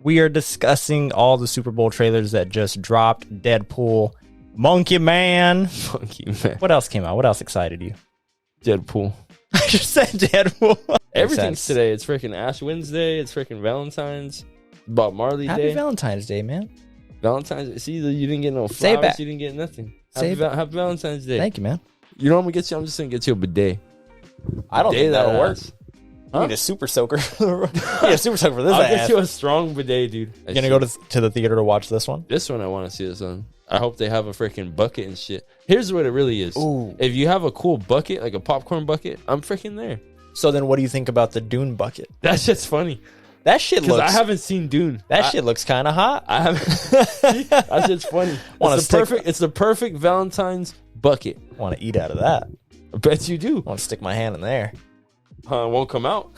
We are discussing all the Super Bowl trailers that just dropped. Deadpool, Monkey Man. What else came out? What else excited you? Deadpool. I just said Deadpool. Everything's today. It's freaking Ash Wednesday. It's freaking Valentine's. Bob Marley Happy Day. Valentine's Day, man. Valentine's. See, you didn't get no flowers. Say it back. You didn't get nothing. Say Happy Valentine's Day. Thank you, man. You know what I'm gonna get you? I'm just gonna get you a bidet. I don't think that'll work. Huh? You need a super soaker. You need a super soaker for this. I'll get you a strong bidet, dude. You gonna go to the theater to watch this one? This one I want to see this on. I hope they have a freaking bucket and shit. Here's what it really is. Ooh. If you have a cool bucket, like a popcorn bucket, I'm freaking there. So then what do you think about the Dune Bucket? That shit's funny. That shit looks... I haven't seen Dune. That shit looks kind of hot. I haven't. That shit's funny. It's the perfect Valentine's bucket. Want to eat out of that. I bet you do. Want to stick my hand in there. It won't come out.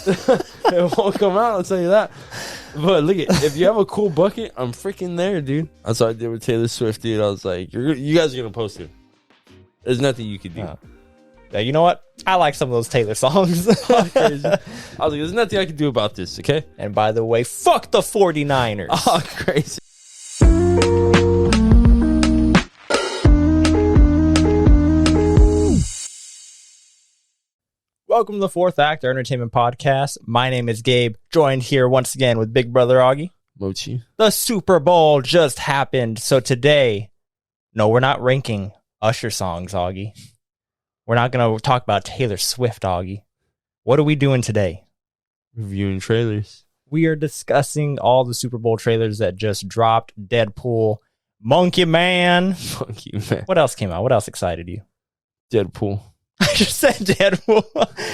It won't come out, I'll tell you that. But look, if you have a cool bucket, I'm freaking there, dude. That's what I did with Taylor Swift, dude. I was like, you guys are going to post it. There's nothing you can do. Yeah, you know what? I like some of those Taylor songs. Crazy. I was like, there's nothing I can do about this, okay? And by the way, fuck the 49ers. Oh, crazy. Welcome to the Fourth Act, our entertainment podcast. My name is Gabe, joined here once again with Big Brother Augie. Mochi. The Super Bowl just happened, so today, no, we're not ranking Usher songs, Augie. We're not going to talk about Taylor Swift, Augie. What are we doing today? Reviewing trailers. We are discussing all the Super Bowl trailers that just dropped. Deadpool, Monkey Man. Monkey Man. What else came out? What else excited you? Deadpool. I just said Deadpool.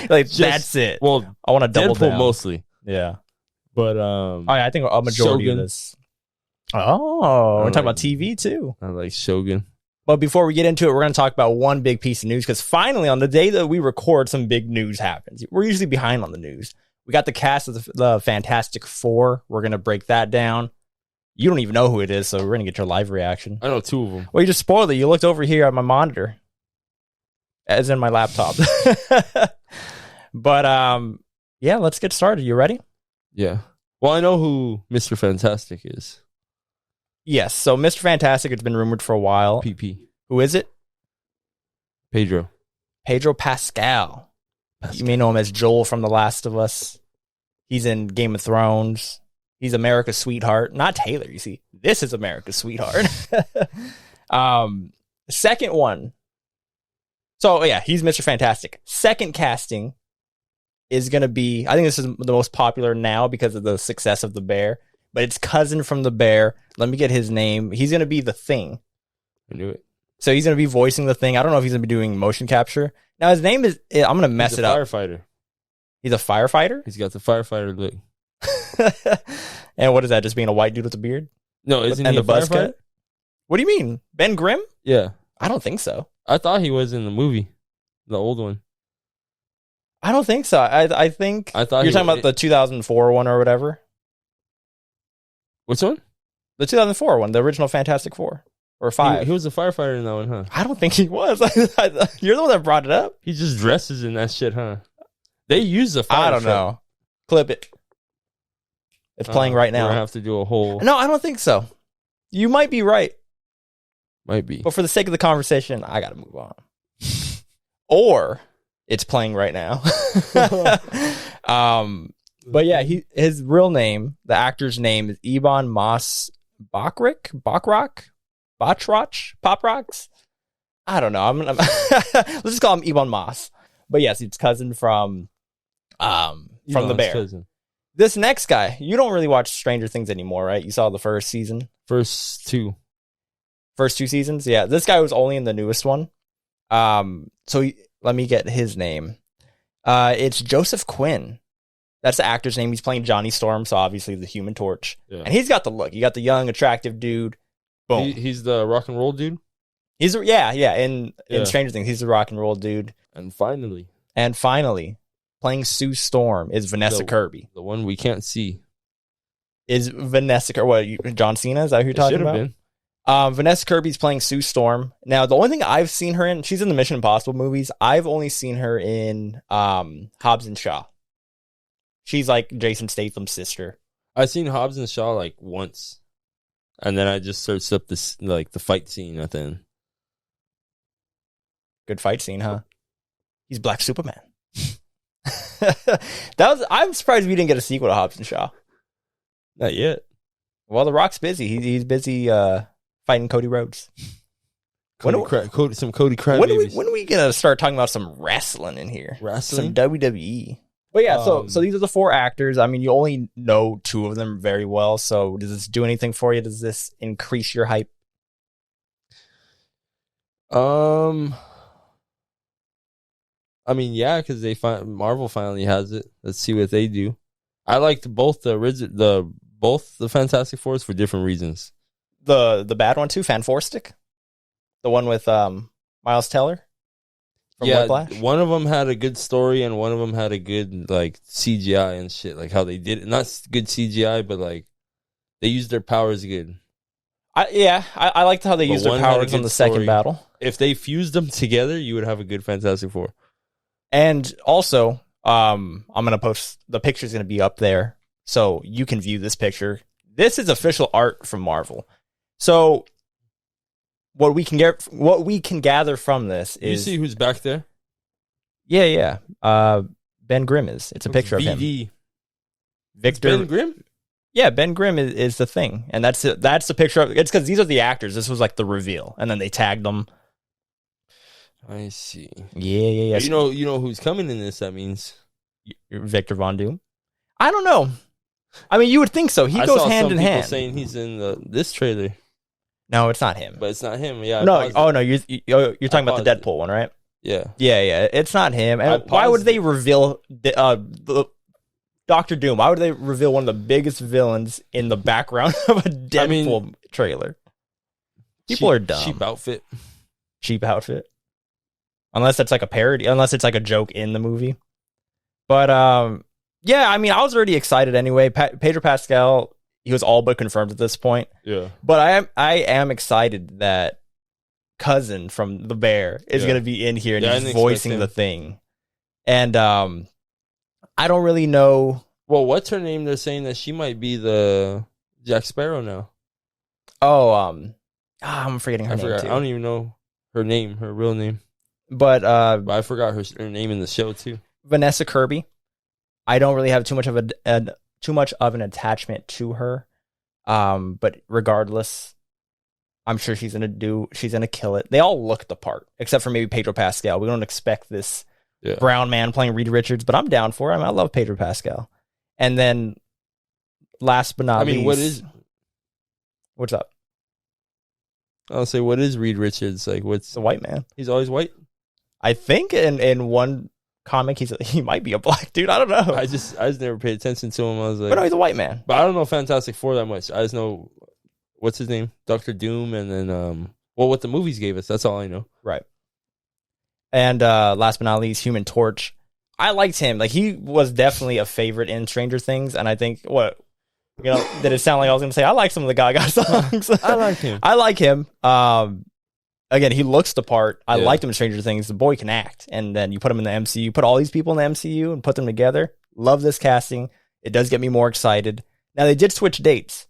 That's it. Well, I want to double Deadpool down. mostly. Yeah. But I think a majority Shogun. of this. Oh, we're talking about TV too. I like Shogun. But before we get into it, we're going to talk about one big piece of news because finally, on the day that we record, some big news happens. We're usually behind on the news. We got the cast of the Fantastic Four. We're going to break that down. You don't even know who it is, so we're going to get your live reaction. I know two of them. Well, you just spoiled it. You looked over here at my monitor, as in my laptop. But yeah, let's get started. You ready? Yeah. Well, I know who Mr. Fantastic is. Yes. So Mr. Fantastic, it's been rumored for a while. PP. Who is it? Pedro Pascal. You may know him as Joel from The Last of Us. He's in Game of Thrones. He's America's sweetheart. Not Taylor, you see. This is America's sweetheart. Second one. So, yeah, he's Mr. Fantastic. Second casting is going to be, I think this is the most popular now because of the success of The Bear, but it's cousin from The Bear. Let me get his name. He's going to be the Thing. I knew it. So he's going to be voicing the Thing. I don't know if he's going to be doing motion capture. Now, his name is, I'm going to mess it up. Firefighter. He's a firefighter? He's got the firefighter look. And what is that? Just being a white dude with a beard? No, isn't he and a the buzz firefighter? cut? What do you mean? Ben Grimm? Yeah. I don't think so. I thought he was in the movie. The old one. I don't think so. I think I thought you're talking about the 2004 one or whatever. Which one? The 2004 one, the original Fantastic Four. Or 5. He was a firefighter in that one, huh? I don't think he was. You're the one that brought it up. He just dresses in that shit, huh? They use the fire I don't truck. know. Clip it. It's playing right now. We're gonna have to do a whole... No, I don't think so. You might be right. Might be. But for the sake of the conversation, I got to move on. Or it's playing right now. But yeah, his real name, the actor's name is Ebon Moss-Bachrach. Poprox? I don't know. Let's just call him Ebon Moss. But yes, it's cousin from The Bear. Cousin. This next guy, you don't really watch Stranger Things anymore, right? You saw the first season? First two seasons? Yeah. This guy was only in the newest one. Let me get his name. It's Joseph Quinn. That's the actor's name. He's playing Johnny Storm, so obviously the Human Torch. Yeah. And he's got the look. You got the young, attractive dude. Boom. He's the rock and roll dude? In Stranger Things, he's the rock and roll dude. And finally, playing Sue Storm is Vanessa Kirby. The one we can't see. Is Vanessa Kirby, John Cena? Is that who you're talking about? Been. Vanessa Kirby's playing Sue Storm. Now, the only thing I've seen her in, she's in the Mission Impossible movies. I've only seen her in Hobbs and Shaw. She's like Jason Statham's sister. I seen Hobbs and Shaw like once, and then I just searched up this like the fight scene at the end. Good fight scene, huh? He's Black Superman. I'm surprised we didn't get a sequel to Hobbs and Shaw. Not yet. Well, The Rock's busy. He's busy fighting Cody Rhodes. Cody Crybabies. When are we gonna start talking about some wrestling in here? Wrestling? Some WWE. But yeah, so these are the 4 actors. I mean, you only know 2 of them very well. So does this do anything for you? Does this increase your hype? I mean, yeah, because Marvel finally has it. Let's see what they do. I liked both the Fantastic Fours for different reasons. The bad one too, Fanforstic, the one with Miles Teller. From Whiplash? One of them had a good story, and one of them had a good like CGI and shit, like how they did it. Not good CGI, but like they used their powers good. I liked how they used their powers in the second battle. If they fused them together, you would have a good Fantastic Four. And also, I'm gonna post the picture's gonna be up there, so you can view this picture. This is official art from Marvel. So what we can gather from this is, you see who's back there? Yeah. Ben Grimm is. It's a picture of him. Victor Ben Grimm? Yeah, Ben Grimm is the thing, and that's the picture of. It's because these are the actors. This was like the reveal, and then they tagged them. I see. Yeah. You know who's coming in this? That means Victor Von Doom. I don't know. I mean, you would think so. He goes hand in hand. Saying he's in this trailer. No, it's not him. But it's not him. Yeah. No. Oh no. You're talking about the Deadpool one, right? Yeah. It's not him. And why would they reveal Doctor Doom? Why would they reveal one of the biggest villains in the background of a Deadpool trailer? People are dumb. Cheap outfit. Unless it's like a parody. Unless it's like a joke in the movie. But yeah. I mean, I was already excited anyway. Pedro Pascal. He was all but confirmed at this point. Yeah. But I am excited that Cousin from The Bear is going to be in here and he's voicing the Thing. And I don't really know. Well, what's her name? They're saying that she might be the Jack Sparrow now. Oh, I'm forgetting her name too. I don't even know her name, her real name. But I forgot her name in the show too. Vanessa Kirby. I don't really have too much of an attachment to her. But regardless, I'm sure she's gonna kill it. They all look the part, except for maybe Pedro Pascal. We don't expect this brown man playing Reed Richards, but I'm down for it. I love Pedro Pascal. And then last but not least, what's up? I'll say, what is Reed Richards like? What's the white man? He's always white. I think in one comic he might be a black dude. I don't know. I just never paid attention to him. I was like, but no, he's a white man. But I don't know Fantastic Four that much. I just know what's his name, Doctor Doom, and then what the movies gave us. That's all I know. Right. And last but not least, Human Torch. I liked him. Like, he was definitely a favorite in Stranger Things, and I think did it sound like I was going to say I like some of the Gaga songs? I like him. I like him. Again, he looks the part. I liked him in Stranger Things. The boy can act. And then you put him in the MCU, put all these people in the MCU and put them together. Love this casting. It does get me more excited. Now, they did switch dates.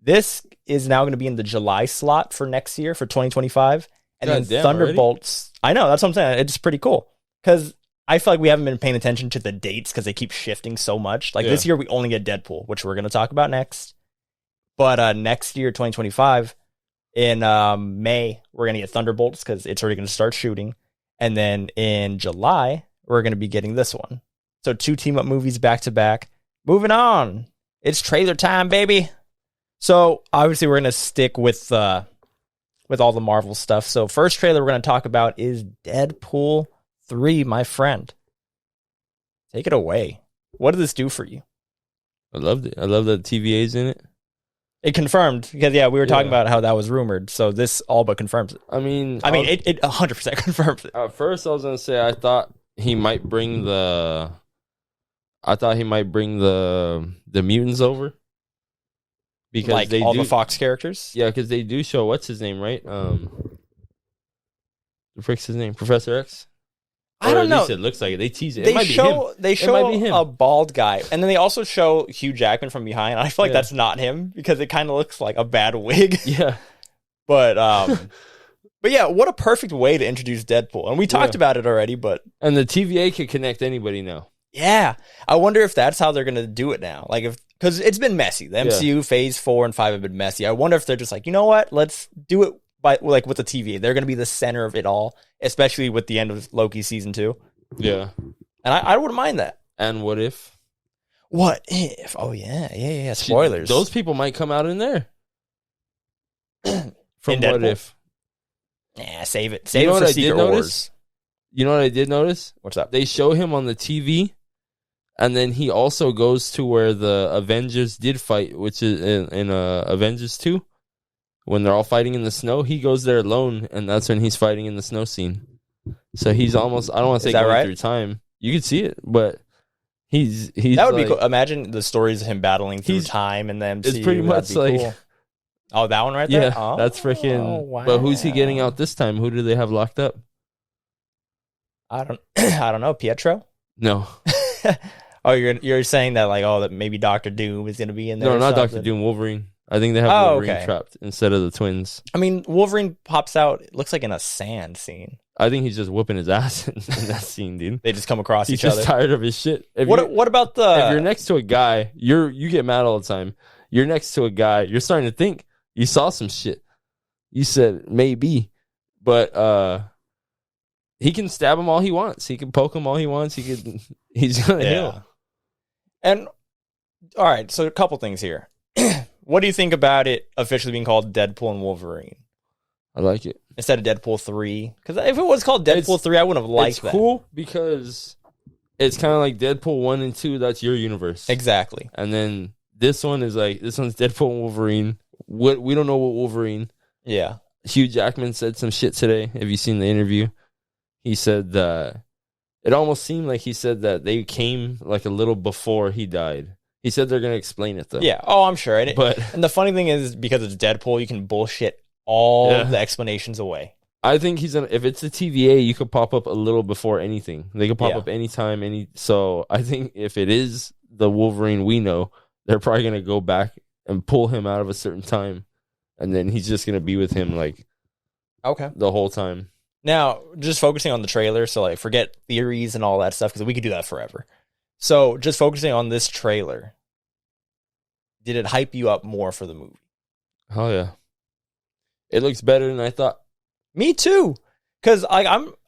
This is now going to be in the July slot for next year, for 2025. And then Thunderbolts. Already? I know, that's what I'm saying. It's pretty cool. Because I feel like we haven't been paying attention to the dates because they keep shifting so much. Like this year, we only get Deadpool, which we're going to talk about next. But next year, 2025, in May, we're going to get Thunderbolts because it's already going to start shooting. And then in July, we're going to be getting this one. So 2 team-up movies back-to-back. Moving on. It's trailer time, baby. So obviously, we're going to stick with all the Marvel stuff. So first trailer we're going to talk about is Deadpool 3, my friend. Take it away. What did this do for you? I loved it. I love that TVA's in it. It confirmed, because we were talking about how that was rumored, so this all but confirms it. I mean, it 100% confirms it. At first, I was gonna say I thought he might bring the mutants over, because like they all do, the Fox characters. Yeah, because they do show what's his name, right? The frick's his name, Professor X. I don't at know. least it looks like it. They tease it. They It might be show him. they It might be show him. a bald guy, and then they also show Hugh Jackman from behind. I feel like Yeah. that's not him because it kind of looks like a bad wig. Yeah. But yeah, what a perfect way to introduce Deadpool. And we talked about it already, but And the TVA can connect anybody now. yeah, I wonder if that's how they're gonna do it now. Like because it's been messy. The MCU Phase 4 and 5 have been messy. I wonder if they're just like, you know what? Let's do it by like with the TVA. They're gonna be the center of it all, especially with the end of Loki season 2. Yeah. And I wouldn't mind that. And what if? What if? Oh yeah. Spoilers. Those people might come out in there. From In what Deadpool? if? Nah, save it. Save You know it what for I Secret did notice? Wars. You know what I did notice? What's up? They show him on the TV, and then he also goes to where the Avengers did fight, which is in Avengers 2. When they're all fighting in the snow, he goes there alone, and that's when he's fighting in the snow scene. So he's almost, I don't want to say Is that going right? through time. You could see it, but he's That would like, be cool. Imagine the stories of him battling through He's- time and then it's pretty much like- cool. Oh, that one right there? Yeah, Oh, that's freaking. wow. But who's he getting out this time? Who do they have locked up? I don't know. Pietro? No, Oh, you're saying that like, oh, that maybe Doctor Doom is gonna be in there. no, or not something. Doctor Doom. Wolverine. I think they have Oh, Wolverine okay. trapped instead of the twins. I mean, Wolverine pops out. It looks like in a sand scene. I think he's just whooping his ass in that scene, dude. They just come across He's each just other. tired of his shit. What about the? If you're next to a guy, you get mad all the time. You're next to a guy, you're starting to think you saw some shit. You said maybe, but he can stab him all he wants. He can poke him all he wants. He's gonna heal. And all right, so a couple things here. What do you think about it officially being called Deadpool and Wolverine I like it. instead of Deadpool 3? Because if it was called Deadpool 3, I wouldn't have liked It's that. cool because it's kind of like Deadpool 1 and 2. That's your universe, Exactly. and then this one's Deadpool and Wolverine. We don't know what Wolverine. Yeah. Hugh Jackman said some shit today. Have you seen the interview? He said that it almost seemed like he said that they came like a little before he died. He said they're going to explain it though. Yeah. Oh, I'm sure. And But the funny thing is, because it's Deadpool, you can bullshit all Yeah. the explanations away. I think if it's the TVA, you could pop up a little before anything. They could pop Yeah. up anytime, so I think if it is the Wolverine we know, they're probably going to go back and pull him out of a certain time. And then he's just going to be with him like Okay. the whole time. Now, just focusing on the trailer, so like forget theories and all that stuff, because we could do that forever. So just focusing on this trailer, did it hype you up more for the movie? Oh yeah. It looks better than I thought. Me too. Because I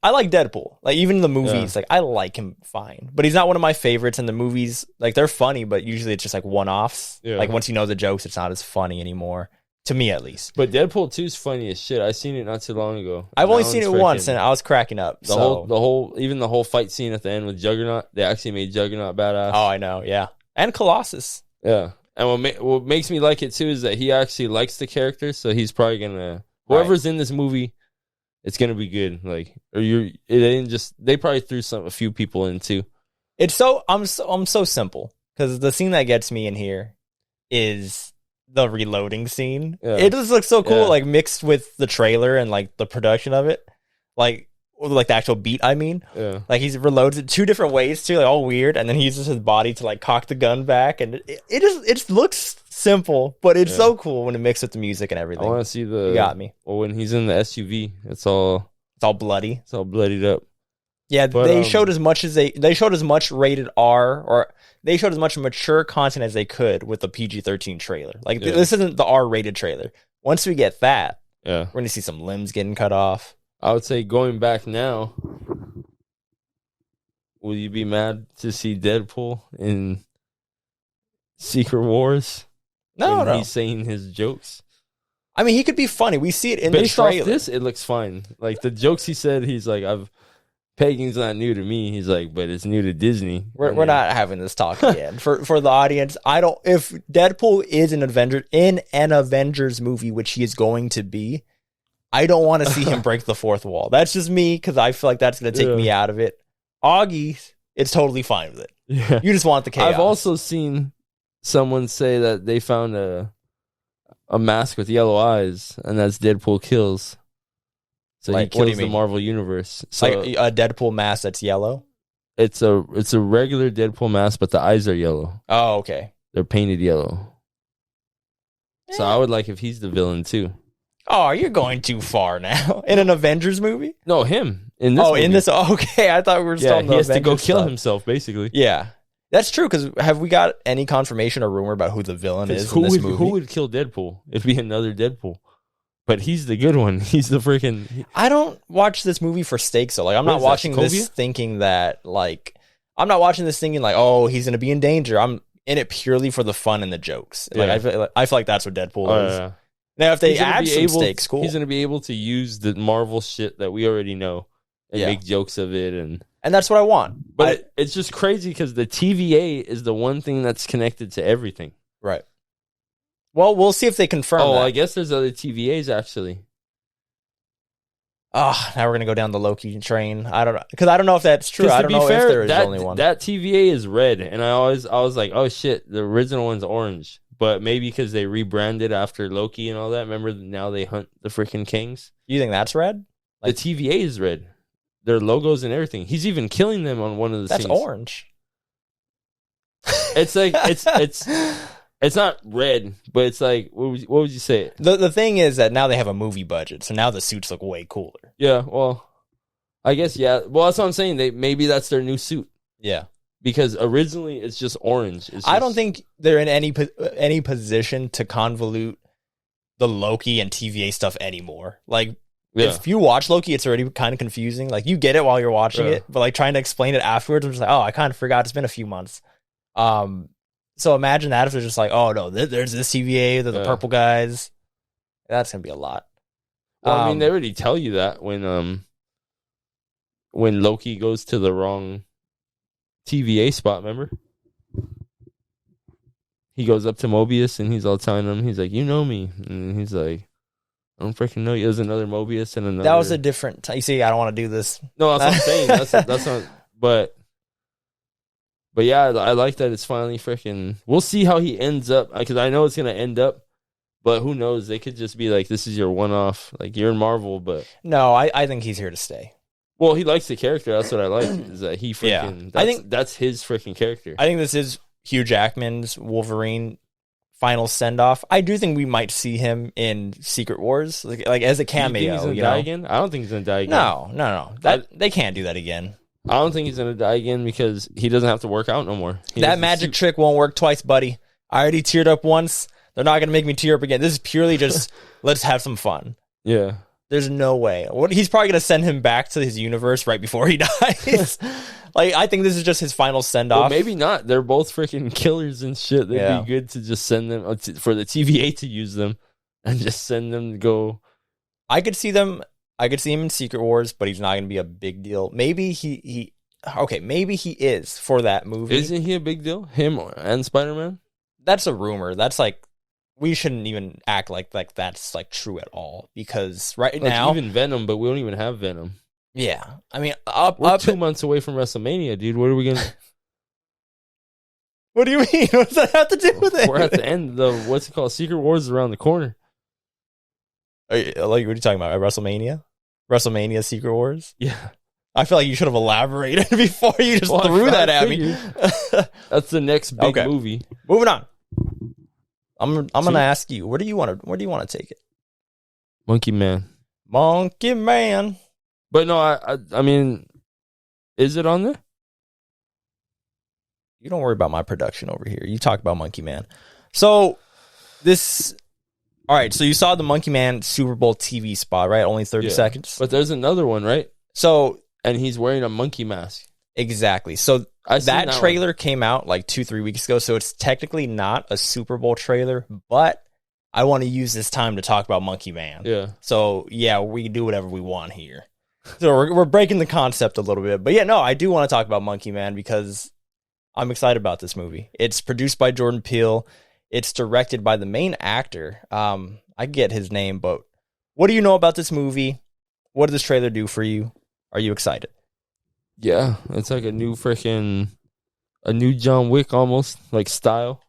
like Deadpool. Like even in the movies, like I like him fine. But he's not one of my favorites in the movies. Like they're funny, but usually it's just like one-offs. Yeah. Like once you know the jokes, it's not as funny anymore. To me at least. But Deadpool 2 is funny as shit. I seen it not too long ago. I've only That seen it one's once freaking- and I was cracking up. the whole fight scene at the end with Juggernaut, they actually made Juggernaut badass. Oh, I know, yeah. And Colossus. Yeah. And what makes me like it too is that he actually likes the character, so he's probably gonna whoever's in this movie, it's gonna be good. Like it ain't just they probably threw a few people in too. It's I'm so simple because the scene that gets me in here is the reloading scene. Yeah. It just looks so cool, Yeah. like mixed with the trailer and like the production of it, like the actual beat. I mean, Yeah. like he reloads it 2 different ways too, like all weird, and then he uses his body to like cock the gun back, and it looks simple, but it's so cool when it mixes with the music and I everything. want to see You got me. Well, when he's in the SUV, it's all Bloody. bloodied up. Yeah, But, they showed as much as they showed as much rated R, or they showed as much mature content as they could with the PG-13 trailer. Like this isn't the R-rated trailer. Once we get that, Yeah. we're gonna see some limbs getting cut off. I would say going back now, will you be mad to see Deadpool in Secret Wars? No. He's saying his jokes. I mean, he could be funny. We see it in Based the off trailer. this, it looks fine. Like the jokes he said, he's like, Pagan's not new to me. He's like, but it's new to Disney. We're not having this talk again. For the audience, if Deadpool is an Avengers movie, which he is going to be, I don't want to see him break the fourth wall. That's just me, because I feel like that's going to take me out of it. Augie, it's totally fine with it. Yeah. You just want the chaos. I've also seen someone say that they found a mask with yellow eyes, and that's Deadpool kills. So Like, he what do you kills the mean? Marvel universe. So Like a Deadpool mask that's yellow. it's a regular Deadpool mask, but the eyes are yellow. Oh, okay. They're painted yellow. So I would like if he's the villain too. Oh, you're going too far now. In an Avengers movie? No, him. In this In movie. this. Okay, I thought we were still Yeah, on the he has to go Avengers kill stuff. himself, basically. Yeah, that's true. Because have we got any confirmation or rumor about who the villain is in this movie? Who would kill Deadpool? It'd be another Deadpool. But he's the good one. He's the freaking... I don't watch this movie for stakes, though. Like, I'm What not is that, watching this Sokovia? thinking that, like... I'm not watching this thinking, like, oh, he's going to be in danger. I'm in it purely for the fun and the jokes. Like, Yeah. I feel like that's what Deadpool is. Yeah. Now, if they He's gonna add be some able- stakes, cool. He's going to be able to use the Marvel shit that we already know and Yeah. make jokes of it. And And that's what I want. But it's just crazy because the TVA is the one thing that's connected to everything. Right. Well, we'll see if they confirm that. I guess there's other TVAs, actually. Oh, now we're gonna go down the Loki train. I don't know because I don't know if that's true. 'Cause I to don't be know fair, if there is that, only one. That TVA is red, and I was like, oh shit, the original one's orange. But maybe because they rebranded after Loki and all that. Remember, now they hunt the freaking kings. You think that's red? Like- The TVA is red. Their logos and everything. He's even killing them on one of the That's scenes. orange. It's like it's not red, but it's like what would you say? The thing is that now they have a movie budget, so now the suits look way cooler. Yeah, well, I guess yeah. Well, that's what I'm saying. Maybe that's their new suit Yeah, because originally it's just orange. It's I don't just- think they're in any position to convolute the Loki and TVA stuff anymore. Like, Yeah. if you watch Loki, it's already kind of confusing. Like, you get it while you're watching Yeah. it, but like trying to explain it afterwards, I'm just like, oh, I kind of forgot. It's been a few months. So imagine that if they're just like, oh no, there's this TVA, there's the Yeah. purple guys. That's gonna be a lot. Well, I mean, they already tell you that when Loki goes to the wrong TVA spot. Remember, he goes up to Mobius and he's all telling him, he's like, "You know me," and he's like, "I don't freaking know you." There's another Mobius and another. That was a different. You see, I don't want to do this. No, that's what I'm saying. That's not. But yeah, I like that it's finally freaking. We'll see how he ends up because I know it's gonna end up, but who knows? They could just be like, "This is your one-off. Like you're in Marvel." But No, I think he's here to stay. well, he likes the character. That's what I like. Is that he freaking? Yeah. I think that's his freaking character. I think this is Hugh Jackman's Wolverine final send off. I do think we might see him in Secret Wars, like as a Do you think cameo. he's gonna You die know? again? I don't think he's gonna die again. No. They can't do that again. I don't think he's gonna die again because he doesn't have to work out no more. He That has the magic suit. trick won't work twice, buddy. I already teared up once. They're not gonna make me tear up again. This is purely just let's have some fun. Yeah. There's no way. He's probably gonna send him back to his universe right before he dies. Like, I think this is just his final send off. Well, maybe not. They're both freaking killers and shit. They'd Yeah. be good to just send them for the TVA to use them and just send them to go. I could see him in Secret Wars, but he's not gonna be a big deal. Maybe maybe he is for that movie. Isn't he a big deal? Him and Spider-Man? That's a rumor. That's like, we shouldn't even act like that's like true at all, because right Like now, even Venom, but we don't even have Venom. yeah. I mean, We're 2 months away from WrestleMania, dude. What are we gonna? What do you mean? What does that have to do with it? We're at the end. What's it called? Secret Wars is around the corner. Like, what are you talking about? WrestleMania? WrestleMania Secret Wars? Yeah, I feel like you should have elaborated before you just Well, threw I that at me. figured. That's the next big Okay. movie. Moving on. I'm gonna ask you, where do you want to take it? Monkey Man. Monkey Man. But no, I mean, is it on there? You don't worry about my production over here. You talk about Monkey Man. So all right, so you saw the Monkey Man Super Bowl TV spot, right? Only 30 Yeah. seconds. But there's another one, right? So And he's wearing a monkey mask. exactly. So I seen that one. trailer came out like 2-3 weeks ago, so it's technically not a Super Bowl trailer, but I want to use this time to talk about Monkey Man. Yeah. So yeah, we can do whatever we want here. So we're breaking the concept a little bit, but yeah, no, I do want to talk about Monkey Man because I'm excited about this movie. It's produced by Jordan Peele. It's directed by the main actor. I get his name, but what do you know about this movie? What did this trailer do for you? Are you excited? Yeah. It's like a new John Wick almost, like style.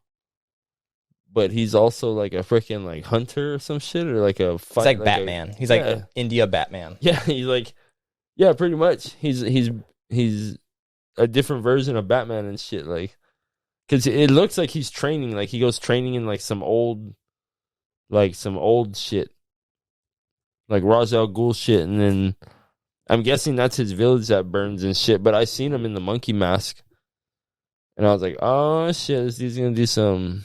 but he's also like a freaking like hunter or some shit, or like a fight. He's like Batman. He's like India Batman. Yeah, he's like, yeah, pretty much. He's a different version of Batman and shit. Like, because it looks like he's training. Like he goes training in like some old shit, like Ra's al Ghul shit, and then I'm guessing that's his village that burns and shit. But I seen him in the monkey mask, and I was like, oh shit, this dude's gonna do some.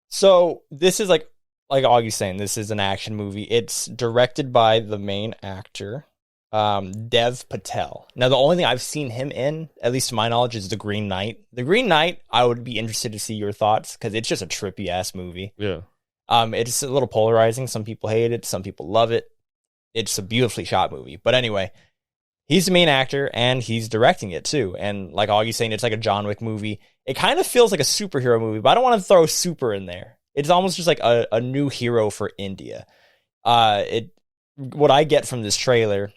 So this is like Augie's saying, this is an action movie. It's directed by the main actor, Dev Patel. Now, the only thing I've seen him in, at least to my knowledge, is The Green Knight. The Green Knight, I would be interested to see your thoughts, because it's just a trippy ass movie. Yeah. It's a little polarizing. Some people hate it. Some people love it. It's a beautifully shot movie. But anyway, he's the main actor, and he's directing it too. And like Augie's saying, it's like a John Wick movie. It kind of feels like a superhero movie, but I don't want to throw super in there. It's almost just like a new hero for India. What I get from this trailer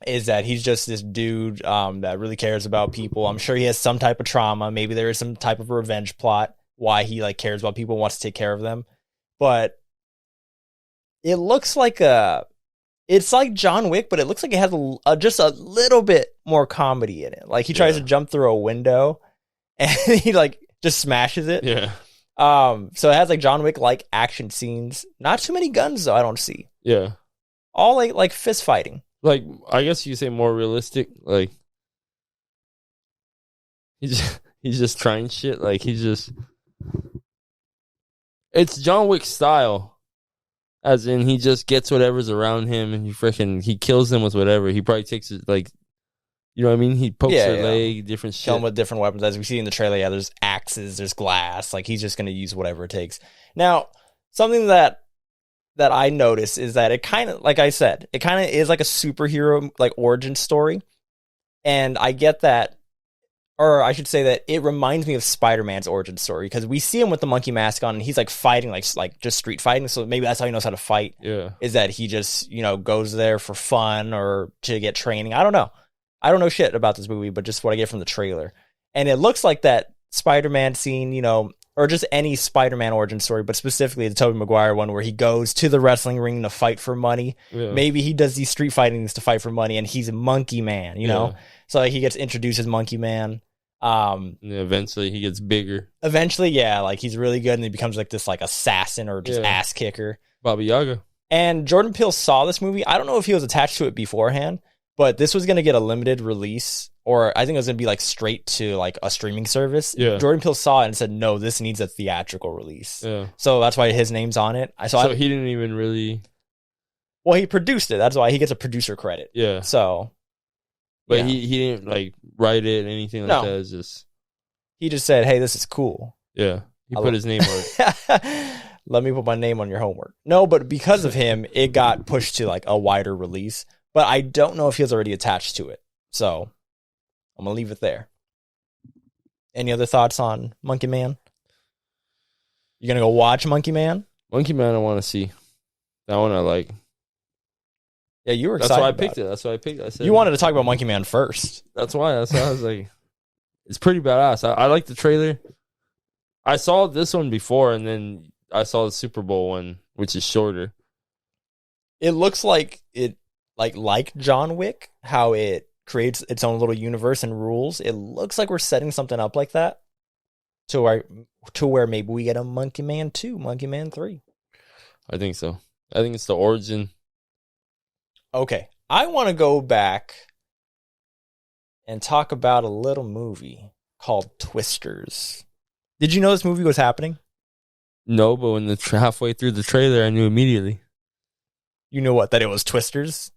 is that he's just this dude that really cares about people. I'm sure he has some type of trauma. Maybe there is some type of revenge plot why he like cares about people, wants to take care of them. But it looks like it's like John Wick, but it looks like it has just a little bit more comedy in it. Like he tries to jump through a window and he like just smashes it. Yeah. So it has like John Wick like action scenes. Not too many guns though, I don't see. Yeah. All like fist fighting. Like, I guess you could say more realistic. Like, he's just trying shit. Like, it's John Wick style. As in, he just gets whatever's around him and he kills them with whatever. He probably takes it, like, you know what I mean? He pokes their leg, different shit. Kill them with different weapons. As we see in the trailer, there's axes, there's glass. Like, he's just going to use whatever it takes. Now, something that I notice is that it kind of, like I said, it kind of is like a superhero like origin story. And I get that, or I should say that it reminds me of Spider-Man's origin story, because we see him with the monkey mask on and he's like fighting, like just street fighting. So maybe that's how he knows how to fight. Yeah. Is that he just, goes there for fun or to get training. I don't know. I don't know shit about this movie, but just what I get from the trailer. And it looks like that Spider-Man scene, or just any Spider-Man origin story, but specifically the Tobey Maguire one where he goes to the wrestling ring to fight for money. Yeah. Maybe he does these street fightings to fight for money, and he's a Monkey Man, know? So like, he gets introduced as Monkey Man. Eventually he gets bigger. Eventually, yeah, like he's really good, and he becomes like this like assassin or just ass kicker. Baba Yaga. And Jordan Peele saw this movie. I don't know if he was attached to it beforehand, but this was going to get a limited release, or I think it was going to be like straight to like a streaming service. Yeah. Jordan Peele saw it and said, no, this needs a theatrical release. Yeah. So that's why his name's on it. So he didn't even really... Well, he produced it. That's why he gets a producer credit. Yeah. So... But he didn't like write it, anything like that. It's just... He just said, hey, this is cool. Yeah. He put his name on it. Let me put my name on your homework. No, but because of him, it got pushed to like a wider release. But I don't know if he was already attached to it. So I'm going to leave it there. Any other thoughts on Monkey Man? You going to go watch Monkey Man? Monkey Man I want to see. That one I like. Yeah, you were excited. That's why I picked it. That's why I picked it. I said, you wanted to talk about Monkey Man first. That's why I was like, it's pretty badass. I like the trailer. I saw this one before, and then I saw the Super Bowl one, which is shorter. It looks like it, like John Wick, how it creates its own little universe and rules. It looks like we're setting something up like that to where maybe we get a Monkey Man 2, Monkey Man 3. I think so. I think it's the origin. Okay, I want to go back and talk about a little movie called Twisters. Did you know this movie was happening? No, but when halfway through the trailer, I knew immediately. You knew what? That it was Twisters?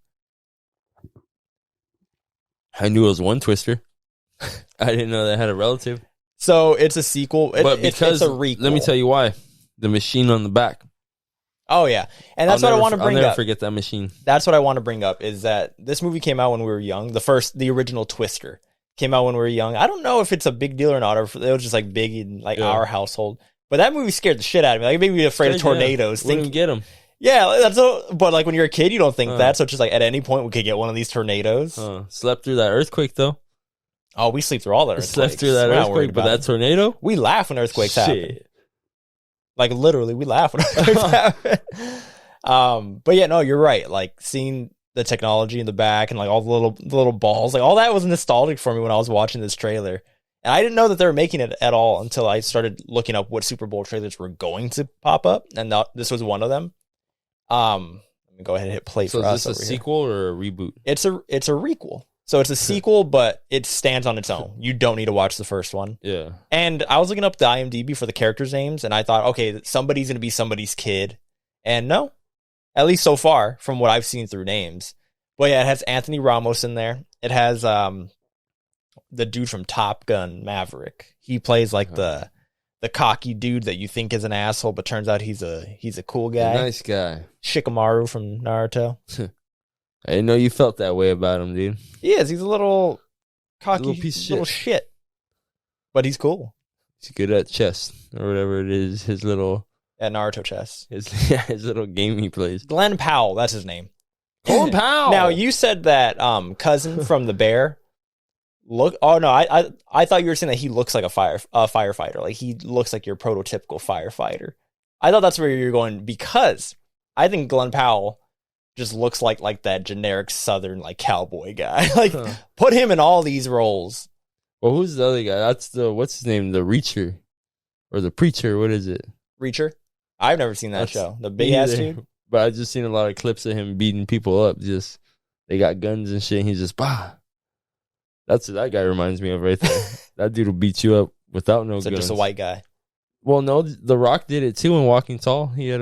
I knew it was one Twister. I didn't know that had a relative. So it's a sequel. But because, it's a requel. Let me tell you why. The machine on the back. Oh, yeah. And that's what I want to bring up. I'll never forget that machine. That's what I want to bring up, is that this movie came out when we were young. The original Twister came out when we were young. I don't know if it's a big deal or not, or if it was just like big in like our household. But that movie scared the shit out of me. Like, it made me afraid of tornadoes. Wouldn't get them. Yeah, but like when you're a kid, you don't think that. So it's just like at any point we could get one of these tornadoes. Slept through that earthquake though. Oh, we sleep through all the earthquakes. Slept through that earthquake, but that tornado? We laugh when earthquakes happen. Like literally, we laugh when things happen. But yeah, no, you're right. Like seeing the technology in the back and like all the little balls, like all that was nostalgic for me when I was watching this trailer. And I didn't know that they were making it at all until I started looking up what Super Bowl trailers were going to pop up, and this was one of them. Let me go ahead and hit play So for us. is this a sequel or a reboot? It's a requel. So it's a sequel, but it stands on its own. You don't need to watch the first one. Yeah. And I was looking up the IMDb for the characters' names, and I thought, okay, somebody's going to be somebody's kid. And no, at least so far from what I've seen through names. But yeah, it has Anthony Ramos in there. It has the dude from Top Gun, Maverick. He plays like the cocky dude that you think is an asshole, but turns out he's a cool guy. A nice guy. Shikamaru from Naruto. I didn't know you felt that way about him, dude. He is. He's a little cocky, little piece of little shit. But he's cool. He's good at chess or whatever it is. His little At Naruto chess. his little game he plays. Glenn Powell, that's his name. Glenn Powell. Now you said that cousin from the bear. I thought you were saying that he looks like a firefighter. Like he looks like your prototypical firefighter. I thought that's where you're going, because I think Glenn Powell just looks like that generic Southern like cowboy guy. Like put him in all these roles. Well, who's the other guy? That's what's his name? The Reacher or the Preacher? What is it? Reacher? I've never seen that show. The big ass dude. But I just seen a lot of clips of him beating people up. Just they got guns and shit. And he's just That's what that guy reminds me of right there. That dude will beat you up without no guns. Just a white guy. Well, no, The Rock did it too in Walking Tall. He had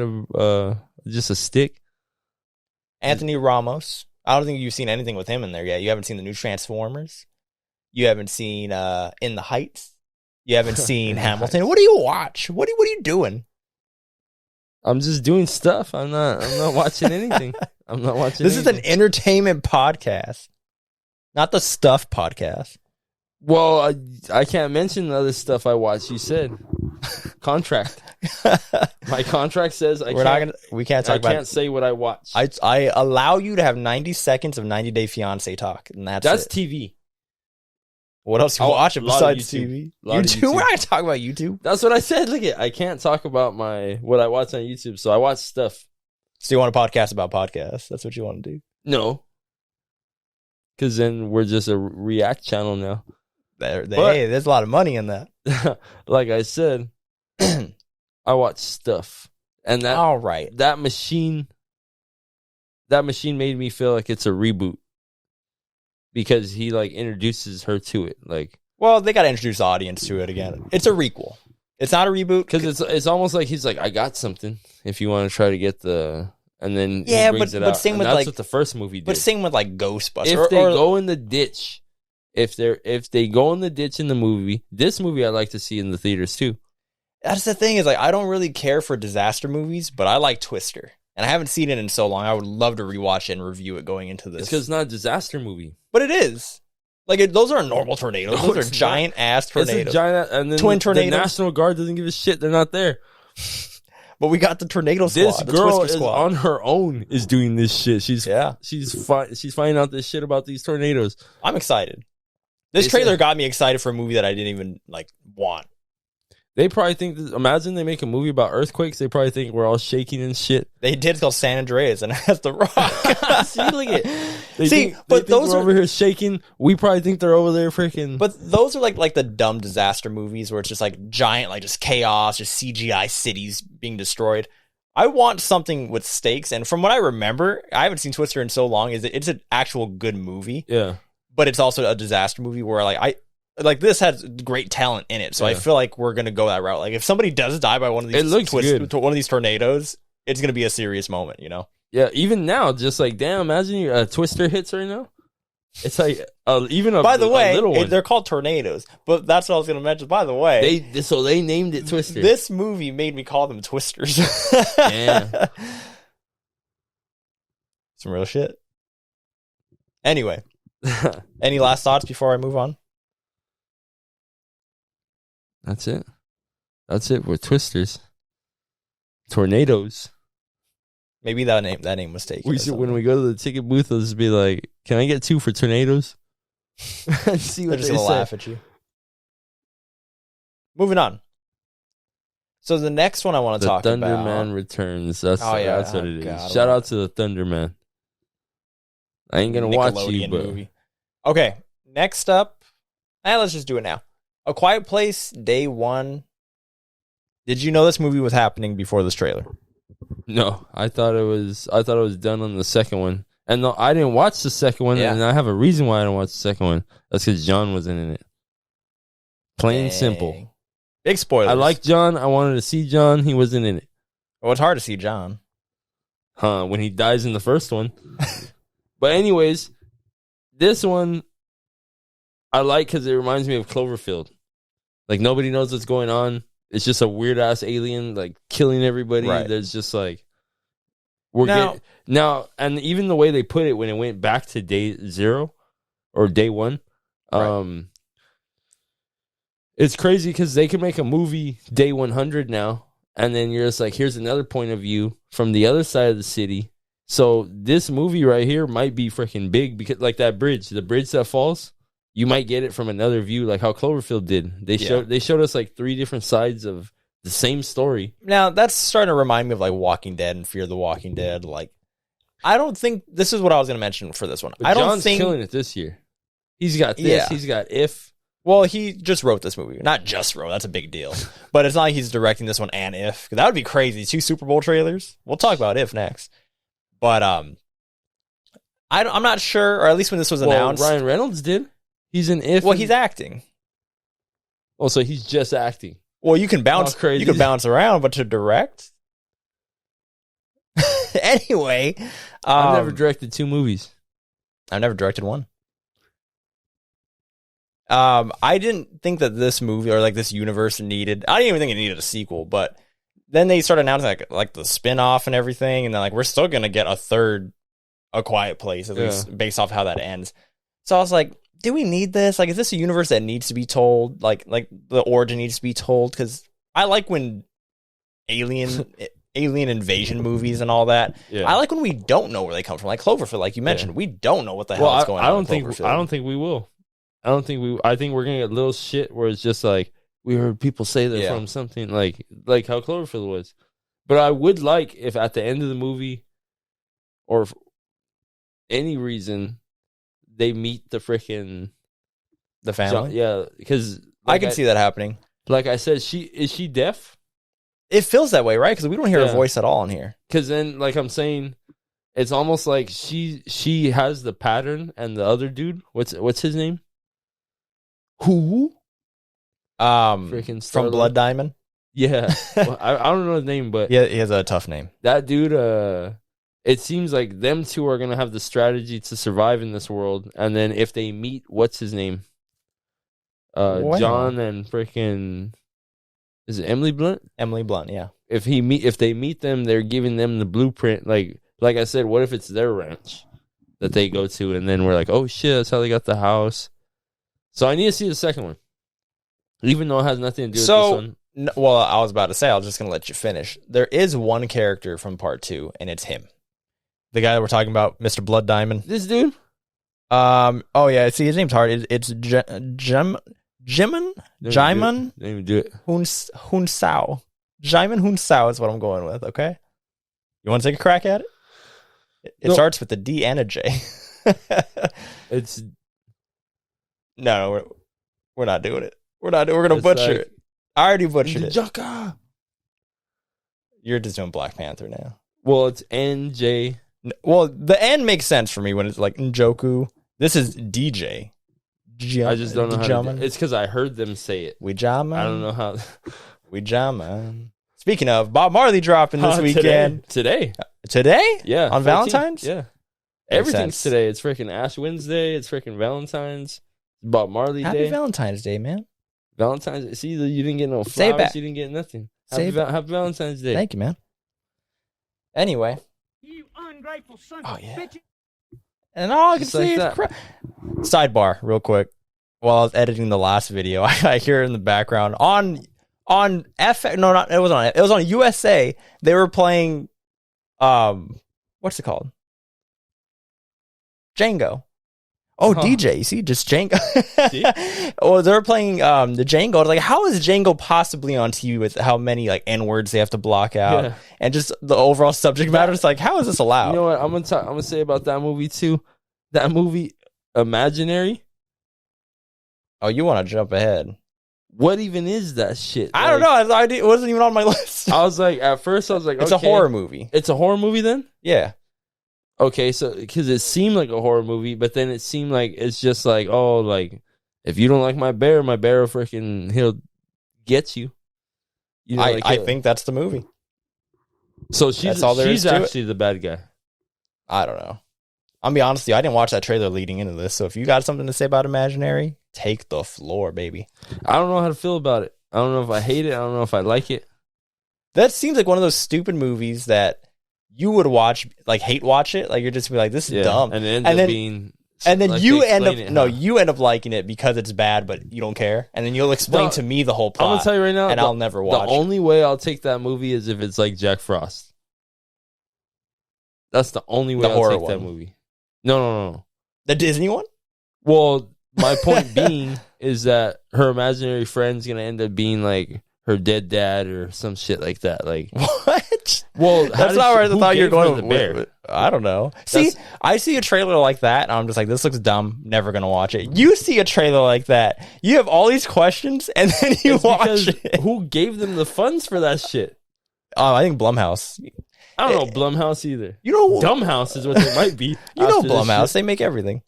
just a stick. Anthony Ramos. I don't think you've seen anything with him in there yet. You haven't seen the new Transformers. You haven't seen In the Heights. You haven't seen Hamilton. What do you watch? What are you doing? I'm just doing stuff. I'm not watching anything. I'm not watching This is an entertainment podcast, not the stuff podcast. Well, I can't mention the other stuff I watch. You said contract. My contract says we can't talk about. I can't say what I watch. I allow you to have 90 seconds of 90 Day Fiance talk, and that's it. TV. What else you watching besides TV? YouTube. We're not gonna talk about YouTube. That's what I said. Look I can't talk about what I watch on YouTube, so I watch stuff. So you want a podcast about podcasts? That's what you want to do? No, because then we're just a react channel now. Hey, there's a lot of money in that. Like I said, I watch stuff, and that all right. That machine made me feel like it's a reboot because he like introduces her to it. Like, well, they got to introduce the audience to it again. It's a requel. It's not a reboot because it's almost like he's like, I got something. If you want to try to get and then yeah, he brings it out. Same with that's like what the first movie did. But same with like Ghostbusters. If they go in the ditch. If they go in the ditch in the movie, this movie I'd like to see in the theaters too. That's the thing is like I don't really care for disaster movies, but I like Twister, and I haven't seen it in so long. I would love to rewatch it and review it going into this. It's because it's not a disaster movie, but it is. Like those are normal tornadoes. Those are giant ass tornadoes. It's a giant, and then twin tornadoes. The National Guard doesn't give a shit. They're not there. But we got the tornado squad. This girl is on her own is doing this shit. She's finding out this shit about these tornadoes. I'm excited. This trailer got me excited for a movie that I didn't even like want. They probably think. Imagine they make a movie about earthquakes. They probably think we're all shaking and shit. They did. It's called San Andreas, and it has The Rock. See, look at. They think those are over here shaking. We probably think they're over there freaking. But those are like the dumb disaster movies where it's just like giant, like just chaos, just CGI cities being destroyed. I want something with stakes, and from what I remember, I haven't seen Twister in so long. It's an actual good movie. Yeah. But it's also a disaster movie where like this has great talent in it. So I feel like we're gonna go that route. Like if somebody does die by one of these one of these tornadoes, it's gonna be a serious moment, you know? Yeah, even now, just like damn, imagine your Twister hits right now. It's like even by the way, little one. They're called tornadoes, but that's what I was gonna mention. By the way, they named it Twister. This movie made me call them Twisters. Yeah, some real shit. Anyway. Any last thoughts before I move on? That's it. We're Twisters. Tornadoes. Maybe that name was taken. When we go to the ticket booth, let's just be like, "Can I get 2 for tornadoes?" See what they're just gonna laugh at you. Moving on. So the next one I want to The talk about. Thunderman Returns. That's Oh, yeah. that's what it is. God, Shout out to the Thunderman. I ain't gonna watch you, but movie. Okay, next up. Let's just do it now. A Quiet Place, Day One. Did you know this movie was happening before this trailer? no, I thought it was done on the second one. And no, I didn't watch the second one, and I have a reason why I didn't watch the second one. That's because John wasn't in it. Plain and simple. Big spoilers. I like John. I wanted to see John. He wasn't in it. Well, it's hard to see John. When he dies in the first one. But anyways, this one I like because it reminds me of Cloverfield. Like, nobody knows what's going on. It's just a weird-ass alien, like, killing everybody. Right. There's just, like... Now, and even the way they put it when it went back to day 0 or day 1, right. It's crazy because they can make a movie day 100 now, and then you're just like, here's another point of view from the other side of the city. So this movie right here might be freaking big because, like, the bridge that falls, you might get it from another view, like how Cloverfield did. They showed us like 3 different sides of the same story. Now that's starting to remind me of like Walking Dead and Fear the Walking Dead. Like, I don't think this is what I was going to mention for this one. But I don't John's think killing it this year. He's got this. Yeah. He's got If. Well, he just wrote this movie. Not just wrote. That's a big deal. But it's not like he's directing this one and If. That would be crazy. 2 Super Bowl trailers. We'll talk about If next. But I'm not sure, or at least when this was announced. Ryan Reynolds did. He's in If. Well, he's acting. Oh, so he's just acting. Well, you can bounce. Crazy. You can bounce around, but to direct. Anyway, I've never directed 2 movies. I've never directed one. I didn't think that this movie or like this universe needed. I didn't even think it needed a sequel, but then they started announcing like the spin-off and everything, and then like we're still gonna get a third A Quiet Place, at least based off how that ends. So I was like, do we need this? Like, is this a universe that needs to be told? Like the origin needs to be told? Because I like when alien invasion movies and all that. Yeah. I like when we don't know where they come from, like Cloverfield, like you mentioned. We don't know what the hell is going on. I don't think we will. I think we're gonna get little shit where it's just like we heard people say they're from something like how Cloverfield was. But I would like if at the end of the movie or for any reason they meet the family. Because I can see that happening. Like I said, is she deaf? It feels that way, right? Because we don't hear her voice at all in here. Because then, like I'm saying, it's almost like she has the pattern, and the other dude, what's his name? Who? Freaking from Blood Diamond. Yeah, well, I don't know his name, but yeah, he has a tough name. That dude. It seems like them two are gonna have the strategy to survive in this world, and then if they meet, what's his name? John and freaking. Is it Emily Blunt? Emily Blunt, yeah. If they meet them, they're giving them the blueprint. Like I said, what if it's their ranch that they go to, and then we're like, oh shit, that's how they got the house. So I need to see the second one, even though it has nothing to do with this one. Well, I was about to say, I was just gonna let you finish. There is one character from part 2, and it's him, the guy that we're talking about, Mr. Blood Diamond. This dude. Oh yeah. See, his name's hard. It's Jimon. Didn't even do it. Hun Sao. Jaimin Hun Sao is what I'm going with, okay? You want to take a crack at it? It starts with a D and a J. It's... No, we're not doing it. We're going to butcher it. I already butchered it. Jaka. You're just doing Black Panther now. Well, it's NJ. Well, the N makes sense for me when it's like Njoku. This is DJ. I just don't know how to do it. It's because I heard them say it. We jama. I don't know how. We jama. Speaking of, Bob Marley dropping this weekend. Today? Yeah. On 14th? Valentine's? Yeah. Everything's today. It's freaking Ash Wednesday. It's freaking Valentine's. Bob Marley Day. Happy Valentine's Day, man. Valentine's. See, you didn't get no flowers. You didn't get nothing. Happy Valentine's Day. Thank you, man. Anyway. You ungrateful son of a bitch. And all I can see is sidebar, real quick. While I was editing the last video, I hear it in the background on it was on USA. They were playing, what's it called? Django. Oh, Huh. DJ, you see, just Django. See? Well, they were playing the Django. I was like, how is Django possibly on TV with how many like N words they have to block out, Yeah. and just the overall subject matter? It's like, how is this allowed? You know what? I'm gonna say about that movie too. That movie, Imaginary. Oh, you want to jump ahead? What even is that shit? I don't know. It wasn't even on my list. I was like, at first, I was like, It's okay. a horror movie. It's a horror movie then? Yeah. Okay, so because it seemed like a horror movie, but then it seemed like it's just like, oh, like if you don't like my bear will freaking he'll get you. You know, I think that's the movie. so. that's all there is She's to it. actually the bad guy. I don't know. I'll be honest with you, I didn't watch that trailer leading into this. So if you got something to say about Imaginary, take the floor, baby. I don't know how to feel about it. I don't know if I hate it. I don't know if I like it. That seems like one of those stupid movies that you would watch, like hate watch it. Like you're just be like, this is dumb. And it ends And up then- being. And then like, you they end up explain it, huh? you end up liking it because it's bad, but you don't care. And then you'll explain No, to me the whole I'm plot. gonna tell you right now, and I'll never watch. The only way I'll take that movie is if it's like Jack Frost. That's the only way The I'll horror take that one. movie. No. The Disney one? Well, my point being is that her imaginary friend's gonna end up being like her dead dad or some shit like that. Like, What? well, That's not where I thought you were going. The bear. with. I don't know. See, I see a trailer like that, and I'm just like, this looks dumb. Never gonna watch it. You see a trailer like that, you have all these questions, and then you It's watch because it. who gave them the funds for that shit? I think Blumhouse. I don't know Blumhouse either. You know, Dumbhouse is what they might be. you know after this Blumhouse. shit. They make everything.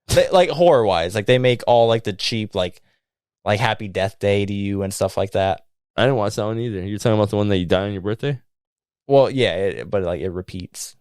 They, like horror wise, like they make all like the cheap, like Happy Death Day to You and stuff like that. I didn't watch that one either. You're talking about the one that you die on your birthday? Well, yeah, but like it repeats.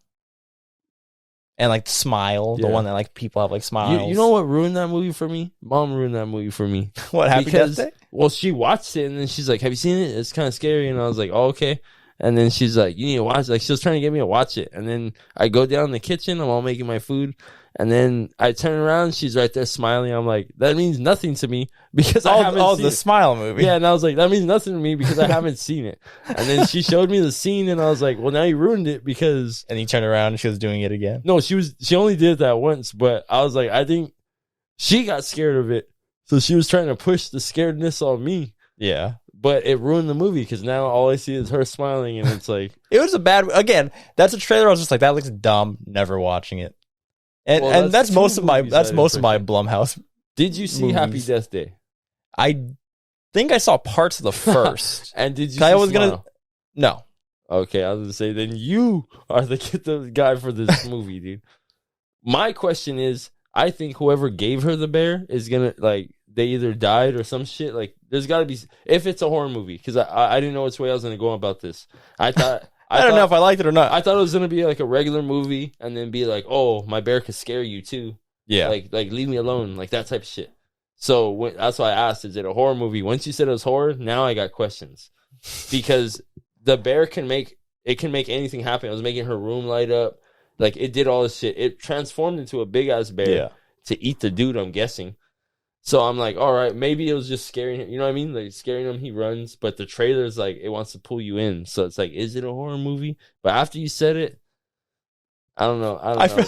And like Smile, the Yeah. one that like people have like smiles. You know what ruined that movie for me? Mom ruined that movie for me. what Happy Because, Death Day? well, she watched it and then she's like, "Have you seen it? It's kind of scary." And I was like, "Oh, okay." And then she's like, "You need to watch it." Like she was trying to get me to watch it. And then I go down in the kitchen. I'm all making my food. And then I turn around. She's right there smiling. I'm like, that means nothing to me because I haven't seen the it. Smile movie. Yeah, and I was like, that means nothing to me because I haven't seen it. And then she showed me the scene, and I was like, well, now you ruined it because And he turned around and she was doing it again. no, she only did that once. But I was like, I think she got scared of it, so she was trying to push the scaredness on me. Yeah. But it ruined the movie because now all I see is her smiling, and it's like, It was a bad again, that's a trailer I was just like, that looks dumb, never watching it. And Well, and that's that's most two of my movies I didn't Blumhouse. did you see Happy Movies. Death Day? I think I saw parts of the first. And did you? I see was gonna Smile? No. Okay, I was gonna say then you are the guy for this movie, dude. My question is, I think whoever gave her the bear is gonna like they either died or some shit. Like there's got to be if it's a horror movie because I didn't know which way I was gonna go about this. I thought I don't know if I liked it or not. I thought it was gonna be like a regular movie and then be like, oh, my bear could scare you too. yeah. Like leave me alone, like that type of shit. So that's why I asked, is it a horror movie? Once you said it was horror, now I got questions because the bear can make anything happen. It was making her room light up, like it did all this shit. It transformed into a big ass bear to eat the dude. I'm guessing. So I'm like, all right, maybe it was just scaring him. You know what I mean? Like scaring him, he runs. But the trailer's like, it wants to pull you in. So it's like, is it a horror movie? But after you said it, I don't know. I feel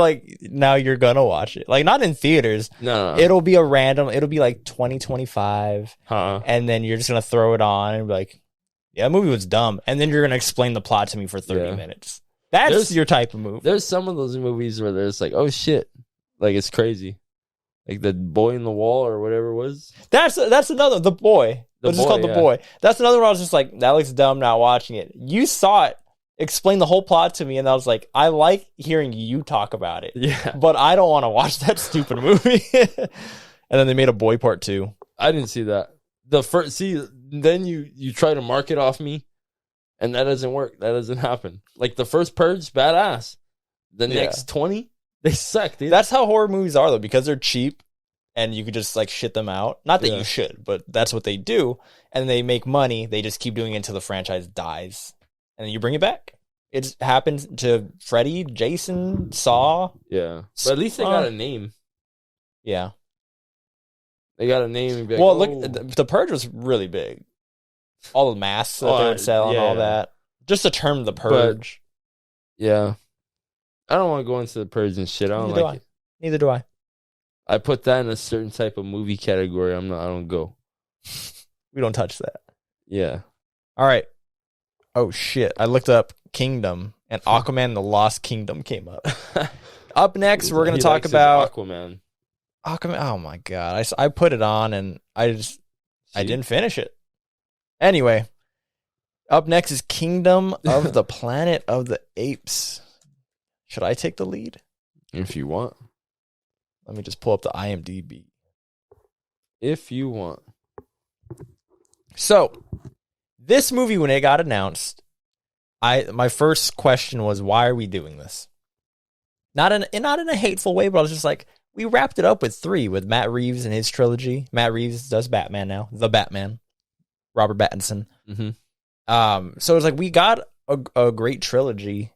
like now you're gonna watch it. Like not in theaters. No. It'll be like 2025 Huh? and then you're just gonna throw it on and be like, yeah, that movie was dumb. And then you're gonna explain the plot to me for 30 Yeah. minutes. That's There's- your type of movie. There's some of those movies where there's like, oh shit, like it's crazy, like the boy in the wall or whatever it was. That's another The Boy. The It's just Boy, called The yeah. Boy. That's another one I was just like, that looks dumb, not watching it. You saw it, explain the whole plot to me, and I was like, I like hearing you talk about it. Yeah, But I don't want to watch that stupid movie. And then they made a Boy Part 2. I didn't see that. The first, then you try to mark it off me, and that doesn't work. That doesn't happen. Like the first Purge, badass. The Yeah. next 20, they suck, dude. That's how horror movies are, though, because they're cheap and you could just like shit them out. Not that Yeah. you should, but that's what they do. And they make money. They just keep doing it until the franchise dies. And then you bring it back. It happens to Freddy, Jason, Saw. Yeah, but at least they got a name. Yeah. They got a name. And be like, Well, oh. look, the Purge was really big. All the masks that they would sell and yeah. all that. Just the term The Purge. Yeah. I don't want to go into the purge and shit. I don't like it. Neither do I. I put that in a certain type of movie category. I don't go. We don't touch that. Yeah. All right. Oh shit! I looked up Kingdom, and Aquaman: The Lost Kingdom came up. Up next, we're gonna talk about Aquaman. Aquaman. Oh my god! I put it on, and I didn't finish it. Anyway, up next is Kingdom of the Planet of the Apes. Should I take the lead? If you want. Let me just pull up the IMDb. If you want. So, this movie, when it got announced, my first question was, why are we doing this? Not in a hateful way, but I was just like, we wrapped it up with 3 with Matt Reeves and his trilogy. Matt Reeves does Batman now, the Batman, Robert Pattinson. Mm-hmm. So it's like we got a great trilogy.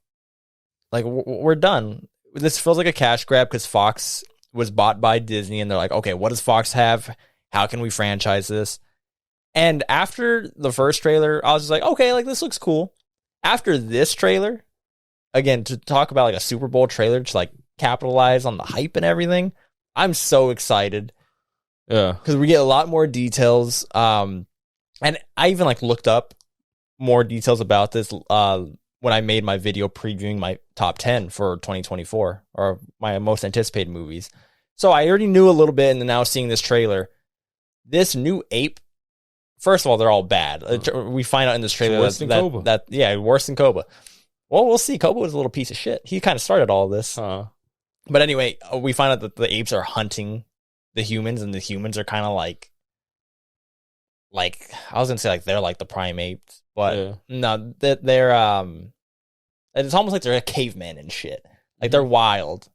Like we're done. This feels like a cash grab because Fox was bought by Disney, and they're like, okay, what does Fox have? How can we franchise this? And after the first trailer, I was just like, okay, like this looks cool. After this trailer, again, to talk about like a Super Bowl trailer to like capitalize on the hype and everything, I'm so excited. Yeah. Because we get a lot more details. And I even like looked up more details about this when I made my video previewing my top 10 for 2024 or my most anticipated movies. So I already knew a little bit, and then now seeing this trailer, this new ape, first of all, they're all bad. We find out in this trailer worse than Koba. Yeah, worse than Koba. Well, we'll see. Koba was a little piece of shit. He kind of started all of this. But anyway, we find out that the apes are hunting the humans, and the humans are kind of like I was gonna say like they're like the primates, but no, they're it's almost like they're a caveman and shit. Like they're wild.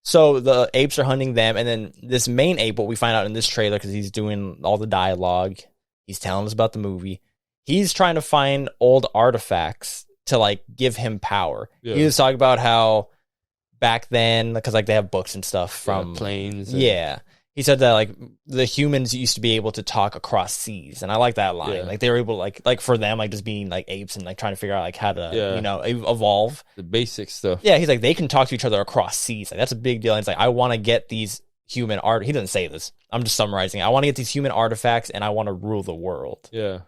So the apes are hunting them, and then this main ape, what we find out in this trailer, because he's doing all the dialogue, he's telling us about the movie. He's trying to find old artifacts to like give him power. He was talking about how back then, because like they have books and stuff from planes. He said that like the humans used to be able to talk across seas, and I like that line. Like they were able to like for them, like just being like apes and like trying to figure out like how to evolve, the basic stuff. Yeah, he's like they can talk to each other across seas. Like that's a big deal. And it's like I want to get these human art. He didn't say this. I'm just summarizing. I want to get these human artifacts, and I want to rule the world. Yeah.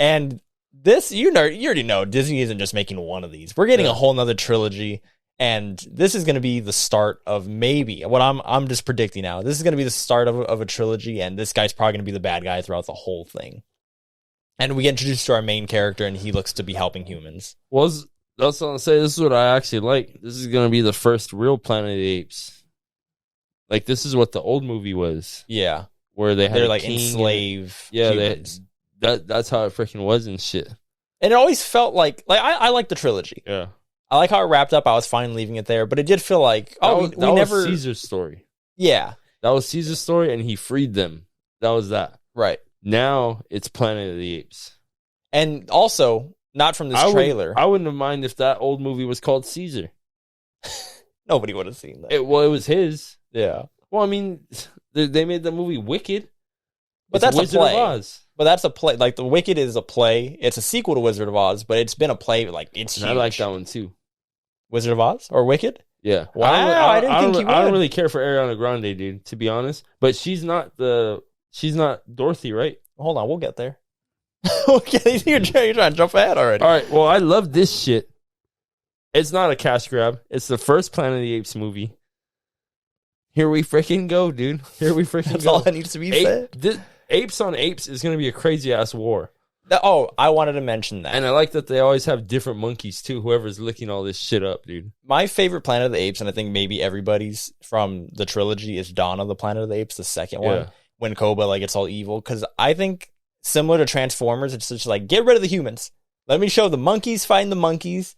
And this, you already know, Disney isn't just making one of these. We're getting a whole nother trilogy. And this is going to be the start of maybe what I'm just predicting now. This is going to be the start of a trilogy, and this guy's probably going to be the bad guy throughout the whole thing. And we get introduced to our main character, and he looks to be helping humans. That's what I'm saying. This is what I actually like. This is going to be the first real Planet of the Apes. Like this is what the old movie was. Yeah, where they're like enslave. Humans. That's how it freaking was and shit. And it always felt like I like the trilogy. Yeah. I like how it wrapped up. I was fine leaving it there, but it did feel like we never. Was Caesar's story. Yeah, that was Caesar's story, and he freed them. That was that. Right now, it's Planet of the Apes, and also not from this trailer. I wouldn't have minded if that old movie was called Caesar. Nobody would have seen that. It was his. Yeah. Well, I mean, they made the movie Wicked, but that's Wizard a play. Of Oz. But that's a play. Like the Wicked is a play. It's a sequel to Wizard of Oz, but it's been a play. Like it's huge. I like that one too. Wizard of Oz or Wicked? Yeah. Wow, I didn't think you would. I don't really care for Ariana Grande, dude, to be honest. But she's not Dorothy, right? Hold on, we'll get there. Okay, you're trying to jump ahead already. All right, well, I love this shit. It's not a cash grab. It's the first Planet of the Apes movie. Here we freaking go, dude. Here we freaking That's go. all that needs to be said. Apes on Apes is going to be a crazy-ass war. I wanted to mention that. And I like that they always have different monkeys, too, whoever's licking all this shit up, dude. My favorite Planet of the Apes, and I think maybe everybody's from the trilogy, is Dawn of the Planet of the Apes, the second one, when Koba, like, it's all evil. Because I think, similar to Transformers, it's just like, get rid of the humans. Let me show the monkeys fighting the monkeys.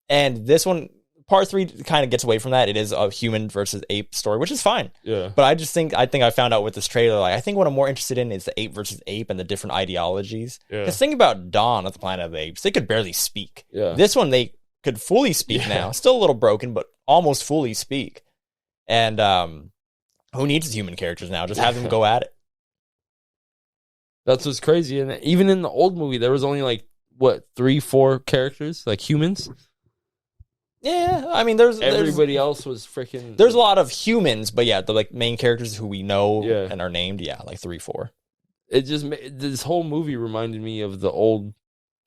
And this one, part 3 kind of gets away from that. It is a human versus ape story, which is fine. Yeah. But I think I found out with this trailer, like, I think what I'm more interested in is the ape versus ape and the different ideologies. Because think about Dawn of the Planet of the Apes. They could barely speak. Yeah. This one, they could fully speak now. Still a little broken, but almost fully speak. And who needs human characters now? Just have them go at it. That's what's crazy. And even in the old movie, there was only like, what, 3-4 characters? Like humans? Yeah, I mean, there's Everybody else was freaking. there's a lot of humans, but yeah, the like main characters who we know Yeah. and are named, yeah, like 3, 4. It just this whole movie reminded me of the old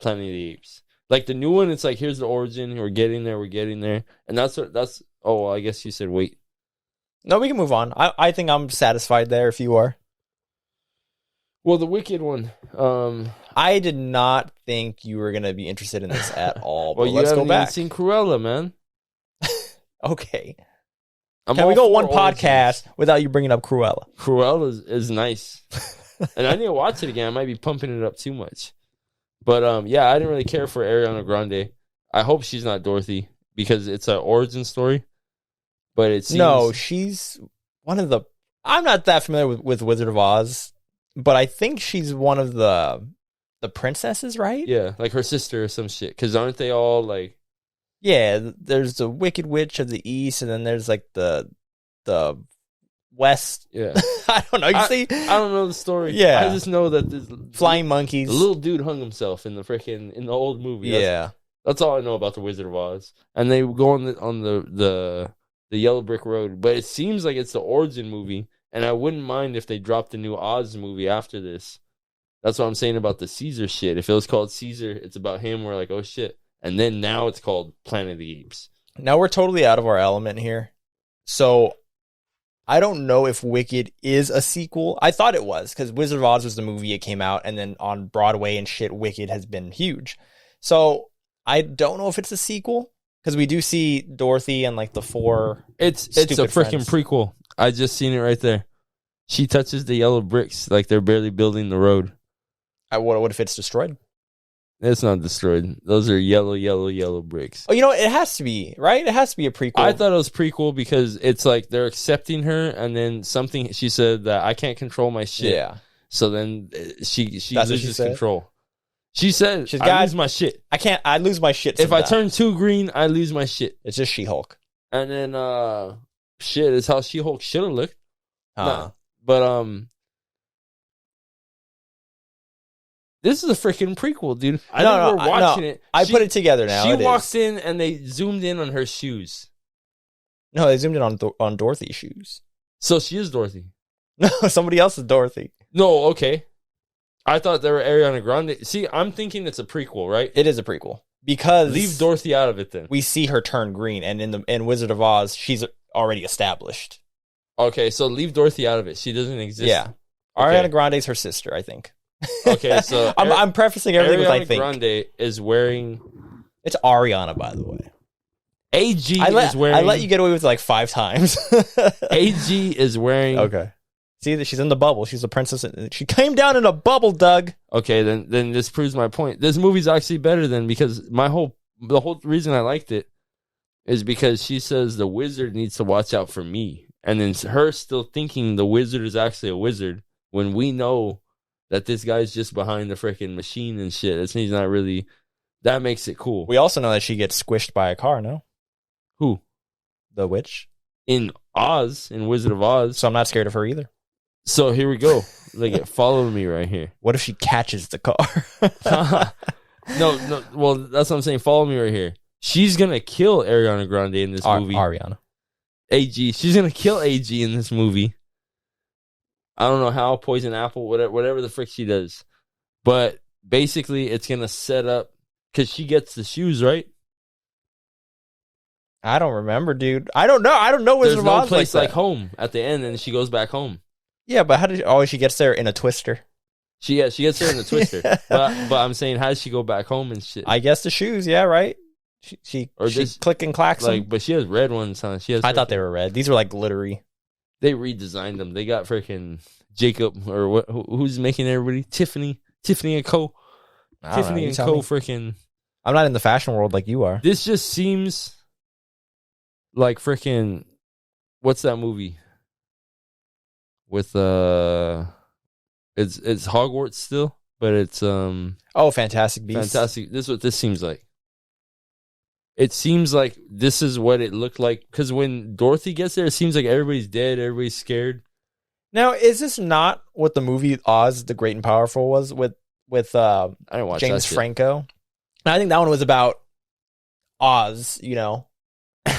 Planet of the Apes. Like the new one, it's like here's the origin. We're getting there, and that's. Oh, well, I guess you said wait. No, we can move on. I think I'm satisfied there. If you are, Well, the Wicked one. I did not think you were gonna be interested in this at all. But Well, you let's haven't go back. even seen Cruella, man. Okay, I'm can we all go for one origins. podcast without you bringing up Cruella? Cruella is nice, and I need to watch it again. I might be pumping it up too much, but yeah, I didn't really care for Ariana Grande. I hope she's not Dorothy because it's an origin story. But it seems No, she's one of the. I'm not that familiar with Wizard of Oz, but I think she's one of the princesses, right? yeah, like her sister or some shit. Because aren't they all like? Yeah, there's the Wicked Witch of the East, and then there's like the West. Yeah, I don't know. You see, I don't know the story. Yeah. I just know that this flying monkeys. the little dude hung himself in the old movie. That's all I know about the Wizard of Oz. And they go on the Yellow Brick Road, but it seems like it's the origin movie. And I wouldn't mind if they dropped a new Oz movie after this. That's what I'm saying about the Caesar shit. If it was called Caesar, it's about him. We're like, oh shit. And then now it's called Planet of the Apes. Now we're totally out of our element here. So I don't know if Wicked is a sequel. I thought it was because Wizard of Oz was the movie. It came out, and then on Broadway and shit, Wicked has been huge. So I don't know if it's a sequel because we do see Dorothy and like the 4. It's a stupid freaking friends. prequel. I just seen it right there. She touches the yellow bricks like they're barely building the road. What if it's destroyed? It's not destroyed. Those are yellow bricks. Oh, you know what? It has to be, right? It has to be a prequel. I thought it was prequel because it's like they're accepting her, and then something she said that I can't control my shit. Yeah. So then she That's what she loses said? control. She said, She's I got- lose my shit. I lose my shit. If I sometime. turn too green, I lose my shit. It's just She-Hulk. And then shit is how She-Hulk should have looked. Huh. But this is a freaking prequel, dude. I think we're watching it. I put it together now. She It walks is. in and they zoomed in on her shoes. No, they zoomed in on Dorothy's shoes. So she is Dorothy. No, somebody else is Dorothy. No, okay. I thought they were Ariana Grande. See, I'm thinking it's a prequel, right? It is a prequel because Leave Dorothy out of it then. we see her turn green, and in Wizard of Oz, she's already established. Okay, so leave Dorothy out of it. She doesn't exist. Yeah, Okay. Ariana Grande's her sister, I think. Okay, so I'm prefacing everything with I Ariana think. Grande is wearing It's Ariana, by the way. AG I is wearing let you get away with it like 5 times. AG is wearing Okay. See that she's in the bubble. She's a princess. She came down in a bubble, Doug. Okay, then this proves my point. This movie's actually better than because the whole reason I liked it is because she says the wizard needs to watch out for me. And then her still thinking the wizard is actually a wizard when we know that this guy's just behind the freaking machine and shit. He's not really. That makes it cool. We also know that she gets squished by a car, no? Who? The witch. In Oz, in Wizard of Oz. So I'm not scared of her either. So here we go. Like, follow me right here. What if she catches the car? No. Well, that's what I'm saying. Follow me right here. She's gonna kill Ariana Grande in this movie. Ariana. AG. She's gonna kill AG in this movie. I don't know how, poison apple, whatever the frick she does. But basically, it's gonna set up because she gets the shoes, right? I don't remember, dude. I don't know Wizard There's of no Oz place like that. home at the end, and she goes back home. Yeah, but how did she gets there in a twister? She gets her in the twister. Yeah. But I'm saying, how does she go back home and shit? I guess the shoes, yeah, right? She click and clacks them. But she has red ones, huh? I thought they were red. These were like glittery. They redesigned them. They got freaking Jacob or what? Who's making everybody? Tiffany and Co. I don't Tiffany know, and you Co. tell me. Freaking. I'm not in the fashion world like you are. This just seems like freaking. What's that movie? With it's Hogwarts still, but it's Oh, Fantastic Beasts. Fantastic. This is what this seems like. It seems like this is what it looked like because when Dorothy gets there, it seems like everybody's dead, everybody's scared. Now, is this not what the movie Oz the Great and Powerful was with I didn't watch James that shit. Franco? And I think that one was about Oz,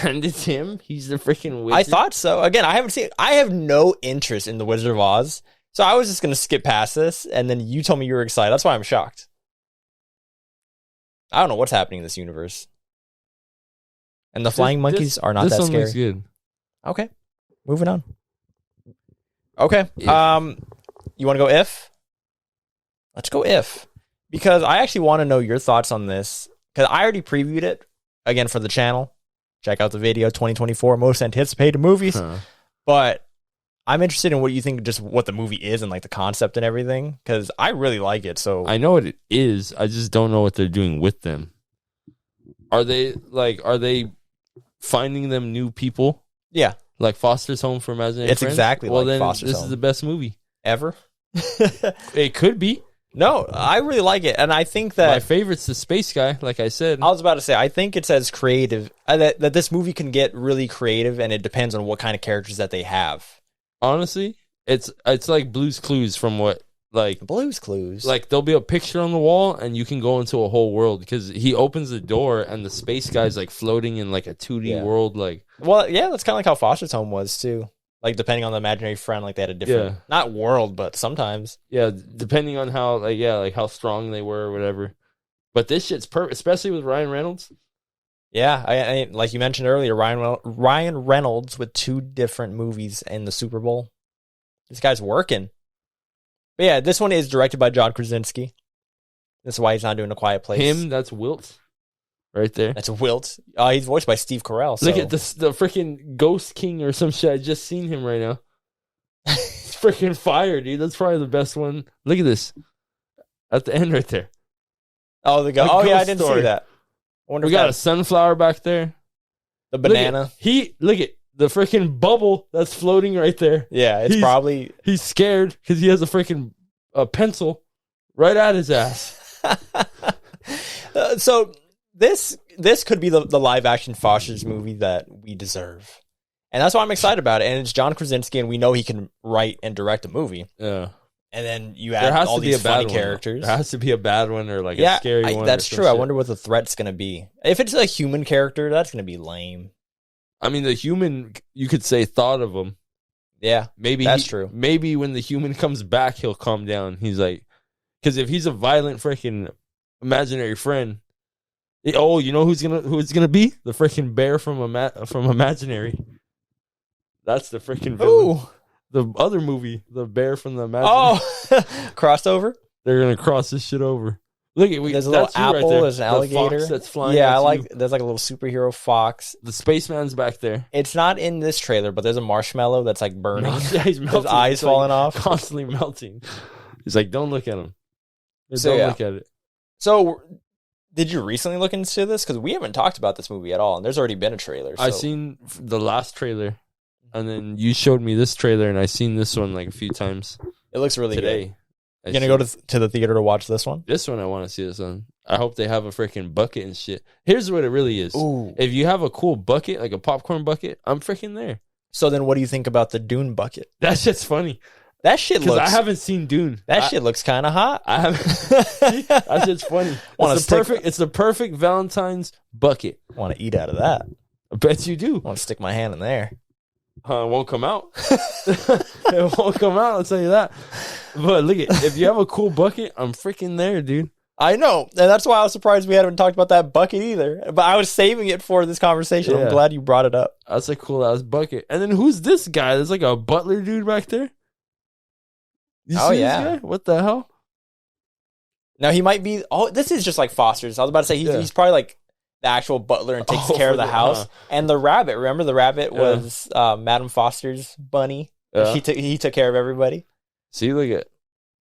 And it's him. He's the freaking wizard. I thought so. Again, I have no interest in the Wizard of Oz, so I was just gonna skip past this, and then you told me you were excited. That's why I'm shocked. I don't know what's happening in this universe. And the flying monkeys are not that one scary. looks good. Okay, moving on. Okay, If. you want to go if? Let's go if, because I actually want to know your thoughts on this, because I already previewed it again for the channel. Check out the video, 2024 most anticipated movies. But I'm interested in what you think, just what the movie is and like the concept and everything, because I really like it. So I know what it is. I just don't know what they're doing with them. Are they finding them new people? Yeah, like Foster's Home for Imaginary it's Friends? exactly well, like then Foster's this Home. is the best movie Ever. It could be. No, I really like it, and I think My that favorite's the space guy, like I said. I was about to say, I think it's as creative that this movie can get really creative, and it depends on what kind of characters that they have. Honestly, it's like Blue's Clues from what, like, Blue's Clues. like there'll be a picture on the wall and you can go into a whole world, because he opens the door and the space guy's like floating in like a 2D world. Like, well, yeah, that's kind of like how Foster's Home was too. Like, depending on the imaginary friend, like they had a different, not world, but sometimes. yeah, depending on how, like how strong they were or whatever. But this shit's perfect, especially with Ryan Reynolds. Yeah, I like you mentioned earlier, Ryan Reynolds with 2 different movies in the Super Bowl. This guy's working. But yeah, this one is directed by John Krasinski. That's why he's not doing A Quiet Place. That's Wilt right there. That's Wilt. He's voiced by Steve Carell. So. Look at this, the freaking Ghost King or some shit. I just seen him right now. It's freaking fire, dude. That's probably the best one. Look at this at the end right there. Oh, the guy. Oh, yeah, I didn't see that. I wonder We got a sunflower back there. The banana. Look at the freaking bubble that's floating right there. Yeah, it's probably. He's scared because he has a freaking pencil right at his ass. So this could be the live action Foster's movie that we deserve, and that's why I'm excited about it. And it's John Krasinski, and we know he can write and direct a movie. Yeah. And then you add all these funny characters. There has to be a bad one or like a scary one. That's true. I wonder what the threat's going to be. If it's a human character, that's going to be lame. I mean, the human, you could say, thought of him. Yeah, maybe that's true. Maybe when the human comes back, he'll calm down. He's like, because if he's a violent freaking imaginary friend, you know who's gonna be? The freaking bear from Imaginary. That's the freaking villain. Ooh. The other movie, the bear from the Imaginary. Oh, crossover. They're gonna cross this shit over. Look at there's a little apple. Right, there's an alligator fox that's flying. Yeah, there's like a little superhero fox. The spaceman's back there. It's not in this trailer, but there's a marshmallow that's like burning. Yeah, he's melting. His eyes falling off, constantly melting. He's like, "Don't look at him. Don't look at it." So, did you recently look into this? Because we haven't talked about this movie at all, and there's already been a trailer. So. I seen the last trailer, and then you showed me this trailer, and I seen this one like a few times. It looks really today. Good. You're gonna go to the theater to watch this one? This one I want to see this one. I hope they have a freaking bucket and shit. Here's what it really is. Ooh. If you have a cool bucket, like a popcorn bucket, I'm freaking there. So then what do you think about the Dune bucket? That shit's funny. That shit looks... Because I haven't seen Dune. That shit looks kind of hot. I haven't... That shit's funny. It's the perfect Valentine's bucket. Want to eat out of that. I bet you do. Want to stick my hand in there. It won't come out. It won't come out, I'll tell you that. But look at, if you have a cool bucket, I'm freaking there, dude. I know. And that's why I was surprised we hadn't talked about that bucket either. But I was saving it for this conversation. Yeah. I'm glad you brought it up. That's a cool ass bucket. And then who's this guy? There's like a butler dude back there. You see this guy? What the hell? Now he might be. Oh, this is just like Foster's. I was about to say he's probably like the actual butler and takes care of the house. And the rabbit. Remember the rabbit was Madame Foster's bunny. Yeah. He took care of everybody. See, look at.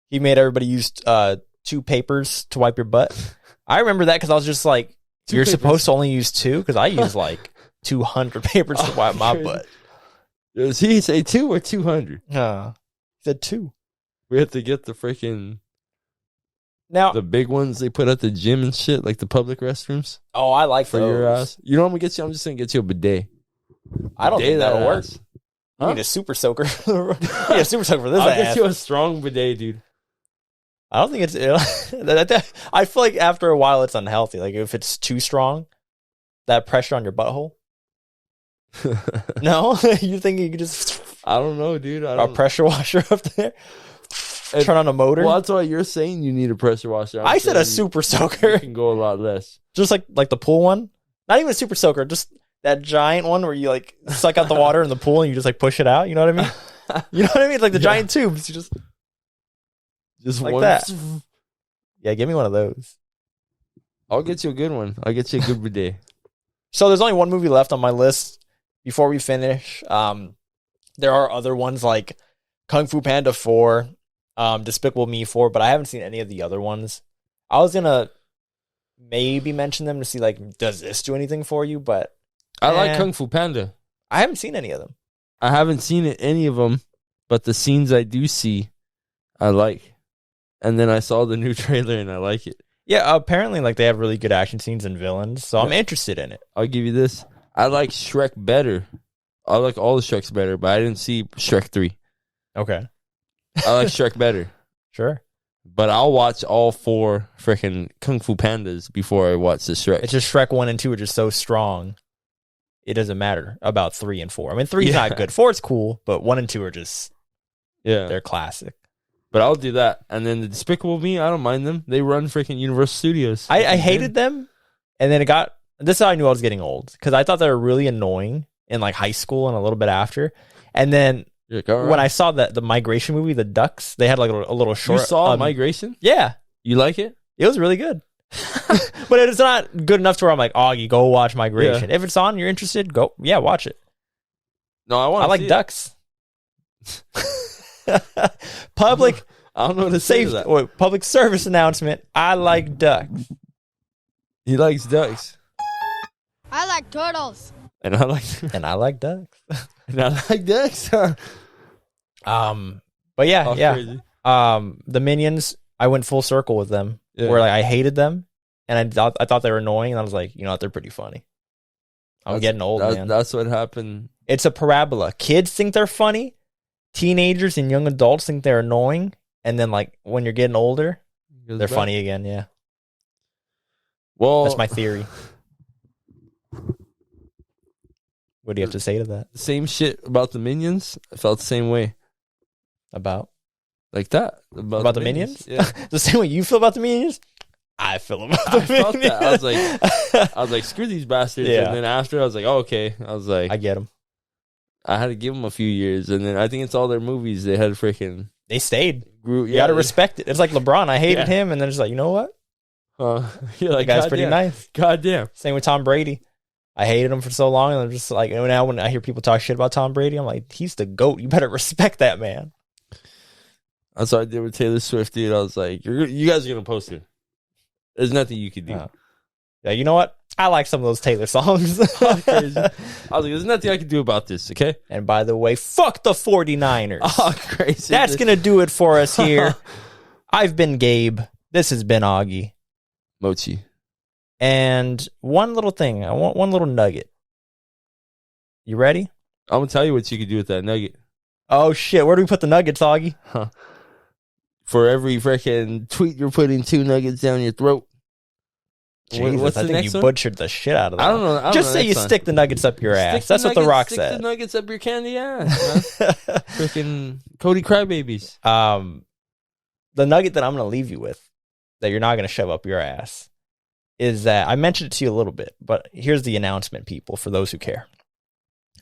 He made everybody use 2 papers to wipe your butt. I remember that because I was just like, you're supposed to only use 2? Because I use like 200 papers to wipe my butt. Does he say 2 or 200? No, he said 2. We have to get the freaking now the big ones they put at the gym and shit, like the public restrooms. Oh, I like for those. Your ass. You know what I'm gonna get you? I'm just gonna get you a bidet. I don't think that'll work. You need a super soaker. You need a super soaker for this. I'll get you a strong bidet, dude. I don't think it's. I feel like after a while it's unhealthy. Like if it's too strong, that pressure on your butthole. No, you think you could just I don't know, dude. I a don't. pressure washer up there, And- turn on a motor? Well, that's why you're saying you need a pressure washer. I said a saying super You soaker, can go a lot less. just like the pool one. Not even a super soaker, just that giant one where you like suck out the water in the pool and you just like push it out. You know what I mean? You know what I mean? It's like the giant tubes. You just like one. that. Yeah, give me one of those. I'll get you a good one. I'll get you a good bidet. So there's only one movie left on my list before we finish. There are other ones like Kung Fu Panda 4, Despicable Me 4, but I haven't seen any of the other ones. I was gonna maybe mention them to see like, does this do anything for you? But I like Kung Fu Panda. I haven't seen any of them. I haven't seen any of them, but the scenes I do see, I like. And then I saw the new trailer and I like it. Yeah, apparently like they have really good action scenes and villains, so I'm interested in it. I'll give you this. I like Shrek better. I like all the Shreks better, but I didn't see Shrek 3. Okay, I like Shrek better. sure. But I'll watch all 4 freaking Kung Fu Pandas before I watch the Shrek. It's just Shrek 1 and 2 are just so strong. It doesn't matter about 3 and 4. I mean, 3's not good. 4's cool, but 1 and 2 are just, they're classic. But I'll do that. And then the Despicable Me, I don't mind them. They run freaking Universal Studios. I hated them, and then this is how I knew I was getting old, because I thought they were really annoying in like high school and a little bit after. And then Like, all right. when I saw the migration movie, The Ducks, they had like a little short. You saw Migration? Yeah, You like it? it was really good. But it's not good enough to where I'm like, oh, you go watch Migration. If it's on, you're interested, go. Yeah, watch it. No, I like Ducks. Public I don't know what to say to that. public service announcement. I like ducks. He likes ducks. I like turtles. And I like And I like ducks. and I like ducks. But yeah, Oh, yeah. crazy. The Minions, I went full circle with them. Yeah. Where like I hated them and I thought they were annoying, and I was like, you know what, they're pretty funny. I'm getting old, man. That's what happened. It's a parabola. Kids think they're funny, teenagers and young adults think they're annoying, and then like when you're getting older, they're funny again. Yeah, Well, that's my theory. What do you have to say to that? same shit about the Minions. I felt the same way. About About the Minions? Yeah. The same way you feel about the Minions, I feel about the I felt Minions. that. I was like, screw these bastards. Yeah. And then after, I was like, oh, okay. I was like, I get them. I had to give them a few years. And then I think it's all their movies. They had freaking They stayed. grew. You gotta respect it. It's like LeBron. I hated Yeah. him, and then it's like, you know what? You're like, That guy's God pretty damn. nice. God damn. Same with Tom Brady. I hated him for so long, and I'm just like, now when I hear people talk shit about Tom Brady, I'm like, he's the GOAT. You better respect that man. That's what I did with Taylor Swift, dude. I was like, you guys are going to post it. There's nothing you can do. Yeah, you know what? I like some of those Taylor songs. Crazy. I was like, there's nothing I can do about this, okay? And by the way, fuck the 49ers. Oh, crazy. That's going to do it for us here. I've been Gabe. This has been Augie. Mochi. And one little thing. I want one little nugget. You ready? I'm going to tell you what you can do with that nugget. Oh, shit. Where do we put the nuggets, Augie? For every freaking tweet, you're putting 2 nuggets down your throat. Jesus, What's I the think next you one? butchered the shit out of that. I don't know. Just say you stick the nuggets up your ass. That's what The Rock Stick said. the nuggets up your candy ass, man. Freaking Cody Crybabies. The nugget that I'm going to leave you with, that you're not going to shove up your ass, is that I mentioned it to you a little bit, but here's the announcement, people, for those who care.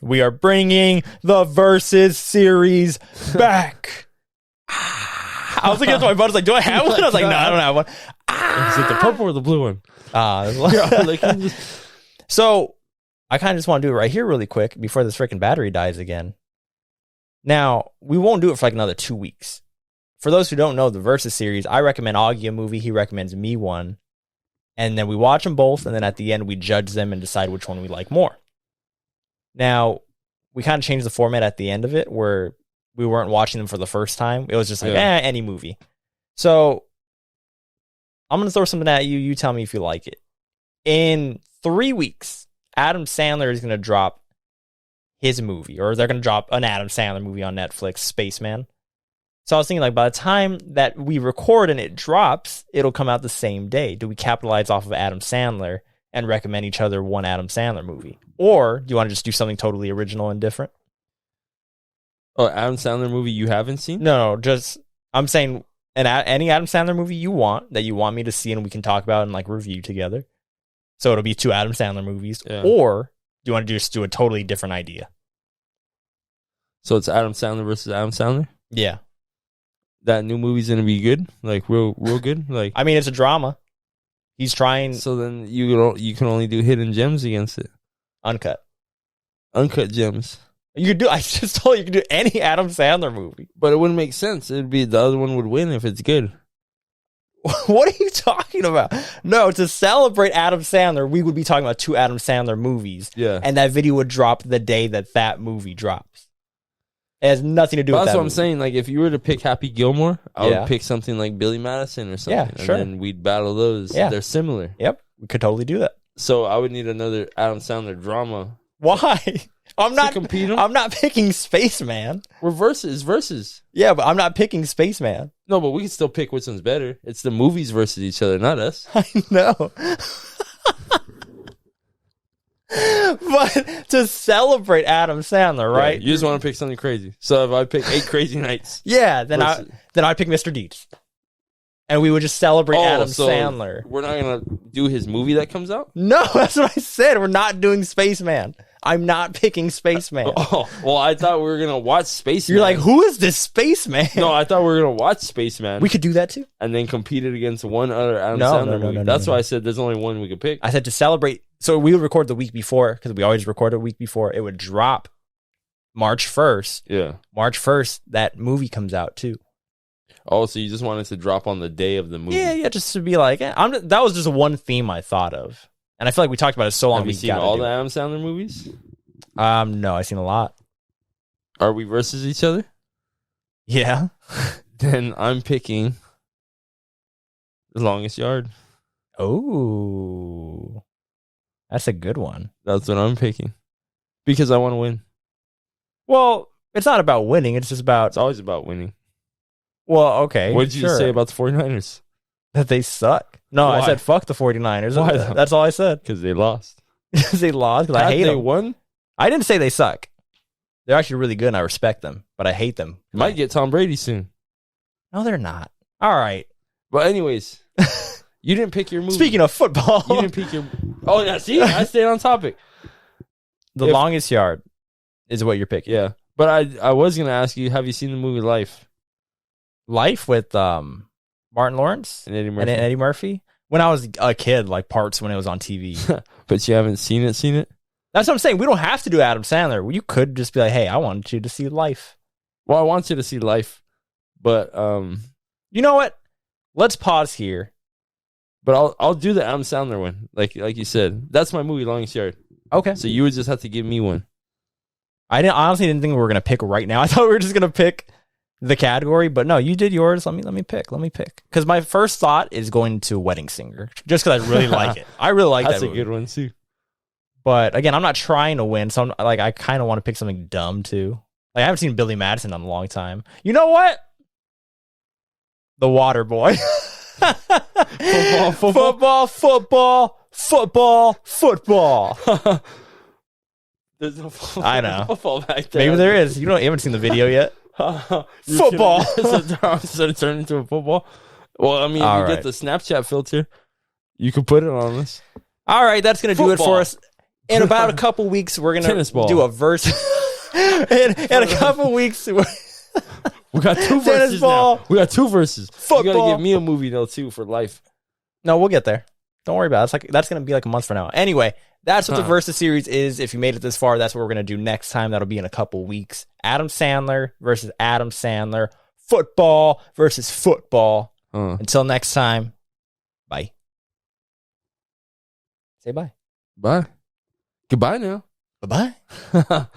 We are bringing the Versus series back. I was looking at my butt. I was like, do I have one? I was like, no, I don't have one. Is it the purple or the blue one? So I kind of just want to do it right here really quick before this freaking battery dies again. Now, we won't do it for like another 2 weeks. For those who don't know, the Versus series, I recommend Augie a movie. He recommends me one. And then we watch them both. And then at the end, we judge them and decide which one we like more. Now, we kind of changed the format at the end of it where we weren't watching them for the first time. It was just like, any movie. So I'm going to throw something at you. You tell me if you like it. In 3 weeks, Adam Sandler is going to drop his movie, or they're going to drop an Adam Sandler movie on Netflix, Spaceman. So I was thinking, like, by the time that we record and it drops, it'll come out the same day. Do we capitalize off of Adam Sandler and recommend each other one Adam Sandler movie? Or do you want to just do something totally original and different? Oh, Adam Sandler movie you haven't seen? No, just I'm saying any Adam Sandler movie you want that you want me to see and we can talk about and like review together. So it'll be 2 Adam Sandler movies. Yeah. Or do you want to just do a totally different idea? So it's Adam Sandler versus Adam Sandler? Yeah. That new movie's gonna be good? Like real good? Like I mean, it's a drama. He's trying so then you can only do hidden gems against it. uncut. Uncut gems. You could do. I just told you could do any Adam Sandler movie. But it wouldn't make sense. It'd be the other one would win if it's good. What are you talking about? No, to celebrate Adam Sandler, we would be talking about 2 Adam Sandler movies. Yeah. And that video would drop the day that movie drops. It has nothing to do But with that's that what I'm movie. saying. Like, if you were to pick Happy Gilmore, I Yeah. would pick something like Billy Madison or something. Yeah, sure. And then we'd battle those. Yeah. They're similar. Yep, we could totally do that. So I would need another Adam Sandler drama. Why? I'm not compete 'em? I'm not picking Spaceman. We're versus. Yeah, but I'm not picking Spaceman. No, but we can still pick which one's better. It's the movies versus each other, not us. I know. But to celebrate Adam Sandler, right? Yeah, you just want to pick something crazy. So if I pick 8 Crazy Nights. Yeah, then versus- I'd pick Mr. Deeds. And we would just celebrate Adam so Sandler. We're not going to do his movie that comes out? No, that's what I said. We're not doing Spaceman. I'm not picking Spaceman. Oh, well, I thought we were going to watch Spaceman. You're like, who is this Spaceman? No, I thought we were going to watch Spaceman. We could do that too. And then compete it against one other Adam No, Sandler no, no, movie. no, That's no, why no. I said there's only one we could pick. I said to celebrate. So we would record the week before because we always record a week before. It would drop March 1st. Yeah. March 1st, that movie comes out too. Oh, so you just wanted to drop on the day of the movie? Yeah, just to be like, that was just one theme I thought of. And I feel like we talked about it so long. Have you seen all the Adam Sandler movies? No, I've seen a lot. Are we versus each other? Yeah. Then I'm picking The Longest Yard. Oh, that's a good one. That's what I'm picking. Because I want to win. Well, it's not about winning. It's just about, It's always about winning. well, okay. What did you sure. say about the 49ers? That they suck. No, Why? I said fuck the 49ers. Why though? That's all I said. Because they lost. They lost because I Had hate they them. won? I didn't say they suck. They're actually really good and I respect them, but I hate them. Might get Tom Brady soon. No, they're not. All right. But anyways, you didn't pick your movie. Speaking of football, You didn't pick your... Oh, yeah, see? I stayed on topic. The Longest Yard is what you're picking. Yeah. But I was going to ask you, have you seen the movie Life? Life with Martin Lawrence And Eddie and Murphy? Eddie Murphy. When I was a kid, like parts when it was on TV. But you haven't seen it? That's what I'm saying. We don't have to do Adam Sandler. You could just be like, hey, I wanted you to see Life. Well, I want you to see Life. But You know what? Let's pause here. I'll do the Adam Sandler one. Like you said. That's my movie, Longest Yard. Okay. So you would just have to give me one. I honestly didn't think we were gonna pick right now. I thought we were just gonna pick the category, but no, you did yours. Let me pick. Because my first thought is going to Wedding Singer, just because I really like it. I really like That's that a movie. good one, too. But again, I'm not trying to win, so I kind of want to pick something dumb too. Like I haven't seen Billy Madison in a long time. You know what? The Water Boy. Football. There's no football, I know. football back there. Maybe there is. You haven't seen the video yet. Football. Instead of turning into a football. Well, I mean, All if you right. get the Snapchat filter, you could put it on us. All right, that's gonna do it Football. for us. In about a couple weeks, we're gonna Tennis ball. do a verse. in a couple weeks, We got 2 Tennis verses ball. now. We got 2 verses. You Football. gotta give me a movie though too for Life. no, we'll get there. Don't worry about it. That's gonna be like a month from now. Anyway, that's what the Versus series is. If you made it this far, that's what we're gonna do next time. That'll be in a couple weeks. Adam Sandler versus Adam Sandler. Football versus football. Until next time, bye. Say bye. Bye. Goodbye now. Bye-bye.